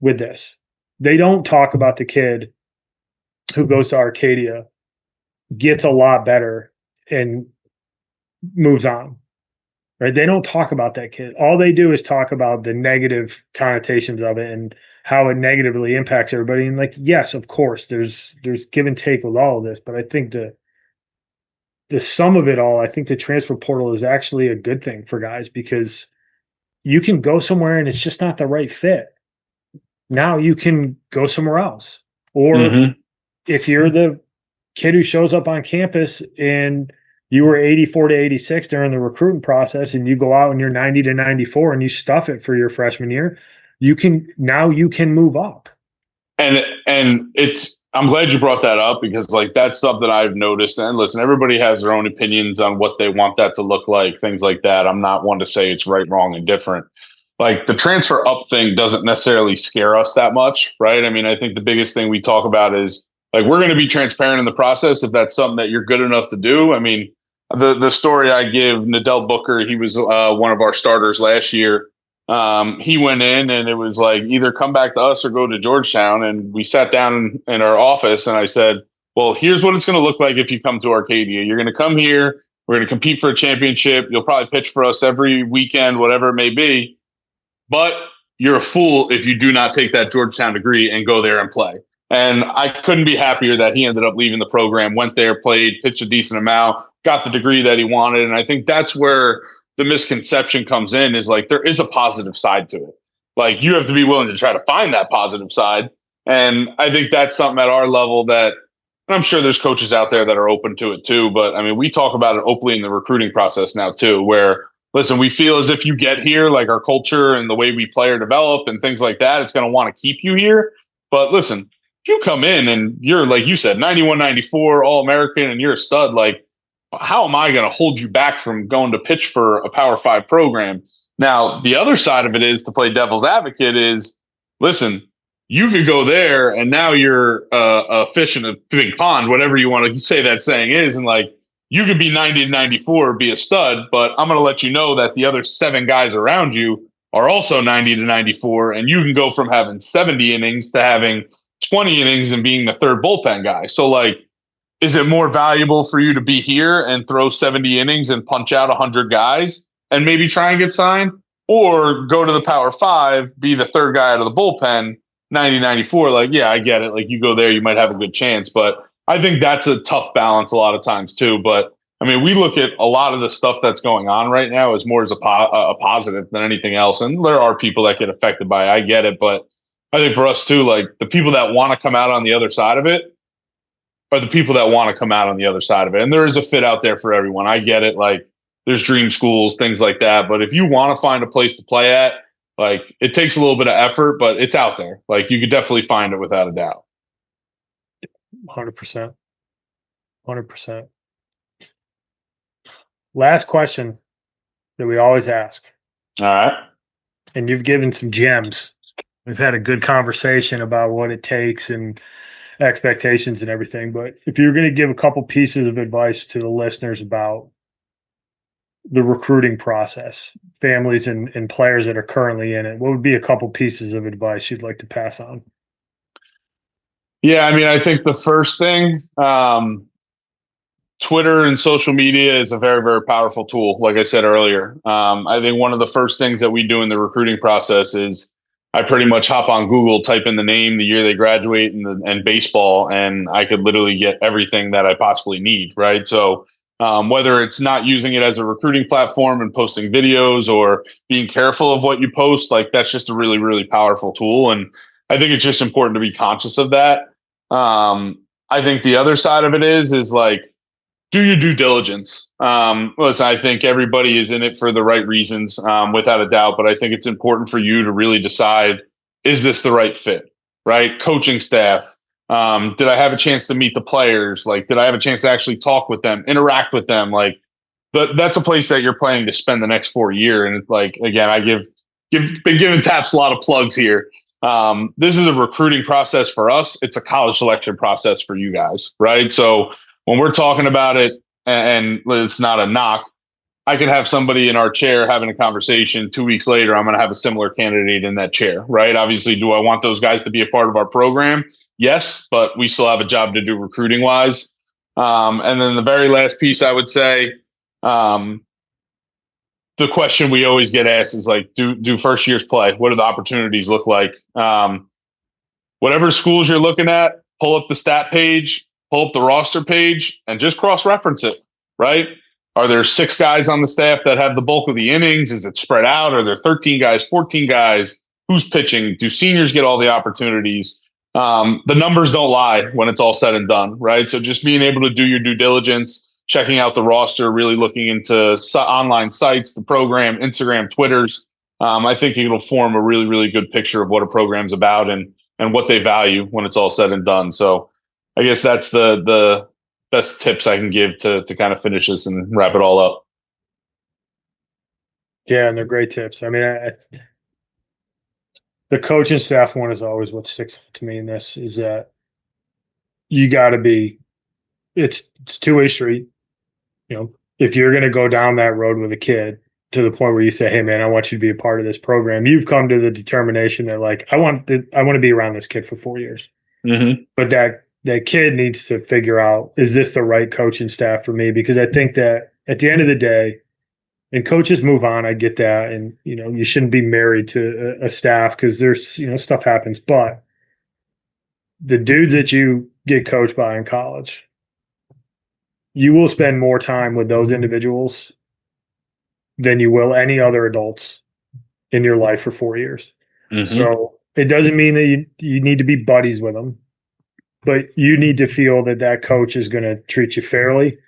with this. They don't talk about the kid who goes to Arcadia, gets a lot better, and moves on. Right? They don't talk about that kid. All they do is talk about the negative connotations of it and how it negatively impacts everybody. And, like, yes, of course, there's give and take with all of this, but I think the sum of it all, I think the transfer portal is actually a good thing for guys, because you can go somewhere and it's just not the right fit. Now you can go somewhere else. Or if you're the kid who shows up on campus and you were 84 to 86 during the recruiting process, and you go out and you're 90 to 94 and you stuff it for your freshman year, you can move up. And I'm glad you brought that up, because, like, that's something I've noticed. And listen, everybody has their own opinions on what they want that to look like, things like that. I'm not one to say it's right, wrong, and different. Like, the transfer up thing doesn't necessarily scare us that much, right? I mean, I think the biggest thing we talk about is, like, we're going to be transparent in the process if that's something that you're good enough to do. I mean, the story I give, Nadell Booker, he was one of our starters last year. He went in and it was like, either come back to us or go to Georgetown. And we sat down in our office and I said, well, here's what it's going to look like if you come to Arcadia. You're going to come here. We're going to compete for a championship. You'll probably pitch for us every weekend, whatever it may be. But you're a fool if you do not take that Georgetown degree and go there and play. And I couldn't be happier that he ended up leaving the program, went there, played, pitched a decent amount, got the degree that he wanted. And I think that's where the misconception comes in, is, like, there is a positive side to it. Like, you have to be willing to try to find that positive side. And I think that's something at our level that, and I'm sure there's coaches out there that are open to it too. But I mean, we talk about it openly in the recruiting process now too, where, listen, we feel as if you get here, like, our culture and the way we play or develop and things like that, it's going to want to keep you here. But listen, if you come in and you're, like you said, 91, 94, All-American, and you're a stud, like, how am I going to hold you back from going to pitch for a Power 5 program? Now, the other side of it is, to play devil's advocate, is, listen, you could go there and now you're a fish in a big pond, whatever you want to say that saying is. And, like, you could be 90 to 94, be a stud, but I'm going to let you know that the other 7 guys around you are also 90 to 94. And you can go from having 70 innings to having 20 innings and being the third bullpen guy. So, like, is it more valuable for you to be here and throw 70 innings and punch out 100 guys and maybe try and get signed, or go to the Power 5, be the third guy out of the bullpen, 90, 94? Like, yeah, I get it. Like, you go there, you might have a good chance. But I think that's a tough balance a lot of times too. But I mean, we look at a lot of the stuff that's going on right now as more as a positive than anything else. And there are people that get affected by it. I get it. But I think for us too, like, the people that want to come out on the other side of it are the people that want to come out on the other side of it. And there is a fit out there for everyone. I get it. Like, there's dream schools, things like that. But if you want to find a place to play at, like, it takes a little bit of effort, but it's out there. Like, you could definitely find it without a doubt. 100%. 100%. Last question that we always ask. All right. And you've given some gems. We've had a good conversation about what it takes and expectations and everything. But if you're going to give a couple pieces of advice to the listeners about the recruiting process, families and players that are currently in it, what would be a couple pieces of advice you'd like to pass on? Yeah, I mean, I think the first thing, Twitter and social media is a very, very powerful tool. Like I said earlier, I think one of the first things that we do in the recruiting process is I pretty much hop on Google, type in the name, the year they graduate, and baseball, and I could literally get everything that I possibly need. Right. So whether it's not using it as a recruiting platform and posting videos or being careful of what you post, like that's just a really, really powerful tool. And I think it's just important to be conscious of that. I think the other side of it is like, do your due diligence. Listen, I think everybody is in it for the right reasons, without a doubt. But I think it's important for you to really decide, is this the right fit, right? Coaching staff. Did I have a chance to meet the players? Like, did I have a chance to actually talk with them, interact with them? Like, that's a place that you're planning to spend the next 4 years. And it's like, again, been giving Taps a lot of plugs here. This is a recruiting process for us. It's a college selection process for you guys, right? So when we're talking about it, and it's not a knock, I could have somebody in our chair having a conversation. 2 weeks later, I'm going to have a similar candidate in that chair, right? Obviously, do I want those guys to be a part of our program? Yes, but we still have a job to do recruiting wise. And then the very last piece I would say, the question we always get asked is like, do first years play? What do the opportunities look like? Whatever schools you're looking at, pull up the stat page, pull up the roster page, and just cross-reference it, right? Are there 6 guys on the staff that have the bulk of the innings? Is it spread out? Are there 13 guys, 14 guys? Who's pitching? Do seniors get all the opportunities? The numbers don't lie when it's all said and done, right? So just being able to do your due diligence, checking out the roster, really looking into online sites, the program, Instagram, Twitters. I think it'll form a really, really good picture of what a program's about and what they value when it's all said and done. So I guess that's the best tips I can give to kind of finish this and wrap it all up. Yeah, and they're great tips. I mean, the coaching staff one is always what sticks to me in this is that you got to be. It's two-way street. You know, if you're going to go down that road with a kid to the point where you say, "Hey, man, I want you to be a part of this program," you've come to the determination that, like, I want to be around this kid for 4 years. Mm-hmm. But that kid needs to figure out, is this the right coaching staff for me? Because I think that at the end of the day, and coaches move on, I get that, and you shouldn't be married to a staff because there's stuff happens. But the dudes that you get coached by in college, you will spend more time with those individuals than you will any other adults in your life for 4 years. Mm-hmm. So it doesn't mean that you need to be buddies with them, but you need to feel that coach is going to treat you fairly.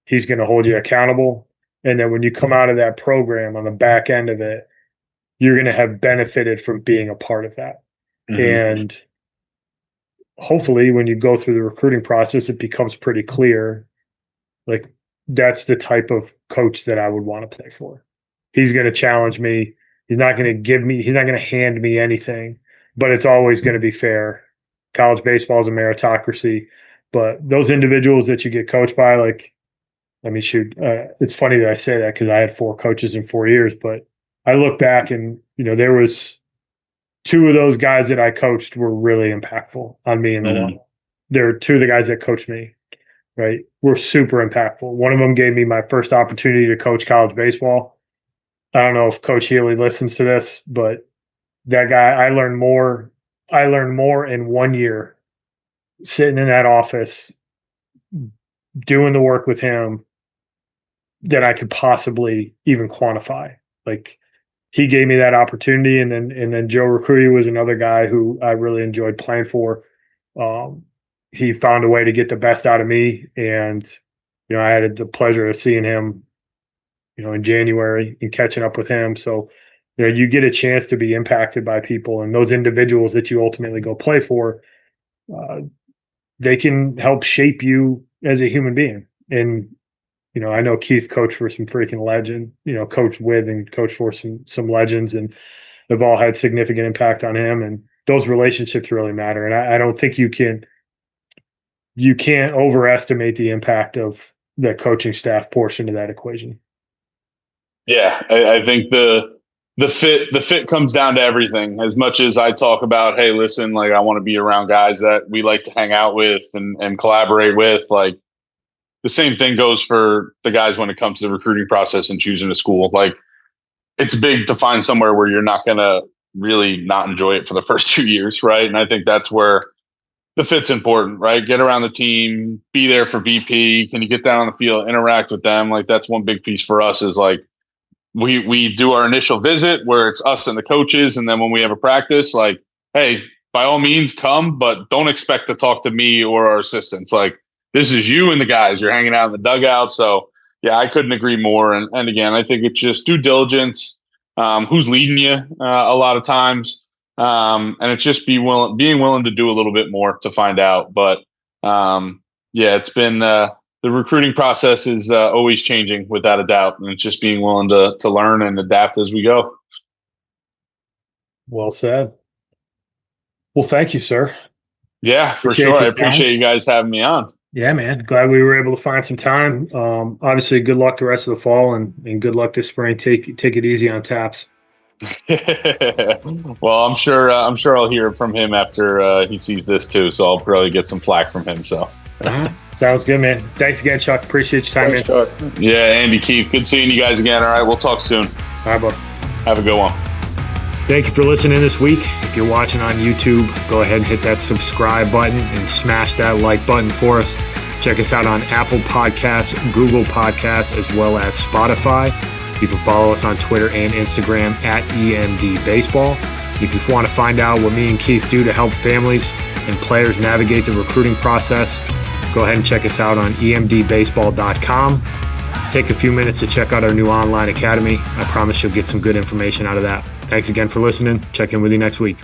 He's going to hold you accountable. And then when you come out of that program on the back end of it, you're going to have benefited from being a part of that. Mm-hmm. And hopefully when you go through the recruiting process, it becomes pretty clear, like, that's the type of coach that I would want to play for. He's going to challenge me. He's not going to hand me anything, but it's always going to be fair. College baseball is a meritocracy, but those individuals that you get coached by, like, I mean, shoot, it's funny that I say that because I had 4 coaches in 4 years, but I look back and, there was 2 of those guys that I coached were really impactful on me in the long run. There are 2 of the guys that coached me, right, were super impactful. One of them gave me my first opportunity to coach college baseball. I don't know if Coach Healy listens to this, but that guy, I learned more in 1 year sitting in that office doing the work with him than I could possibly even quantify. Like, he gave me that opportunity, and then Joe Recruity was another guy who I really enjoyed playing for. He found a way to get the best out of me, and I had the pleasure of seeing him in January and catching up with him. So you get a chance to be impacted by people, and those individuals that you ultimately go play for, they can help shape you as a human being. And I know Keith coached for some freaking legend, coached with and coached for some legends, and they've all had significant impact on him. And those relationships really matter. And I don't think you can't overestimate the impact of the coaching staff portion of that equation. Yeah, I think the fit comes down to everything. As much as I talk about, hey, listen, like, I want to be around guys that we like to hang out with and collaborate with, like, the same thing goes for the guys when it comes to the recruiting process and choosing a school. Like, it's big to find somewhere where you're not going to really not enjoy it for the first 2 years, right? And I think that's where the fit's important, right? Get around the team, be there for VP. Can you get down on the field, interact with them? Like, that's one big piece for us is like, we do our initial visit where it's us and the coaches. And then when we have a practice, like, hey, by all means come, but don't expect to talk to me or our assistants. Like, this is you and the guys. You're hanging out in the dugout. So yeah, I couldn't agree more. And again, I think it's just due diligence. Who's leading you a lot of times. And it's just being willing to do a little bit more to find out. But yeah, it's been the recruiting process is always changing without a doubt. And it's just being willing to learn and adapt as we go. Well said. Well, thank you, sir. Yeah, for sure. I appreciate you guys having me on. Yeah, man. Glad we were able to find some time. Obviously, good luck the rest of the fall and good luck this spring. Take it easy on Taps. Well, I'm sure I'll hear from him after he sees this too. So I'll probably get some flack from him. So sounds good, man. Thanks again, Chuck. Appreciate your time, man. Chuck. Yeah, Andy, Keith, good seeing you guys again. All right, we'll talk soon. All right, bud. Have a good one. Thank you for listening this week. If you're watching on YouTube, go ahead and hit that subscribe button and smash that like button for us. Check us out on Apple Podcasts, Google Podcasts, as well as Spotify. You can follow us on Twitter and Instagram at EMD Baseball. If you want to find out what me and Keith do to help families and players navigate the recruiting process, go ahead and check us out on emdbaseball.com. Take a few minutes to check out our new online academy. I promise you'll get some good information out of that. Thanks again for listening. Check in with you next week.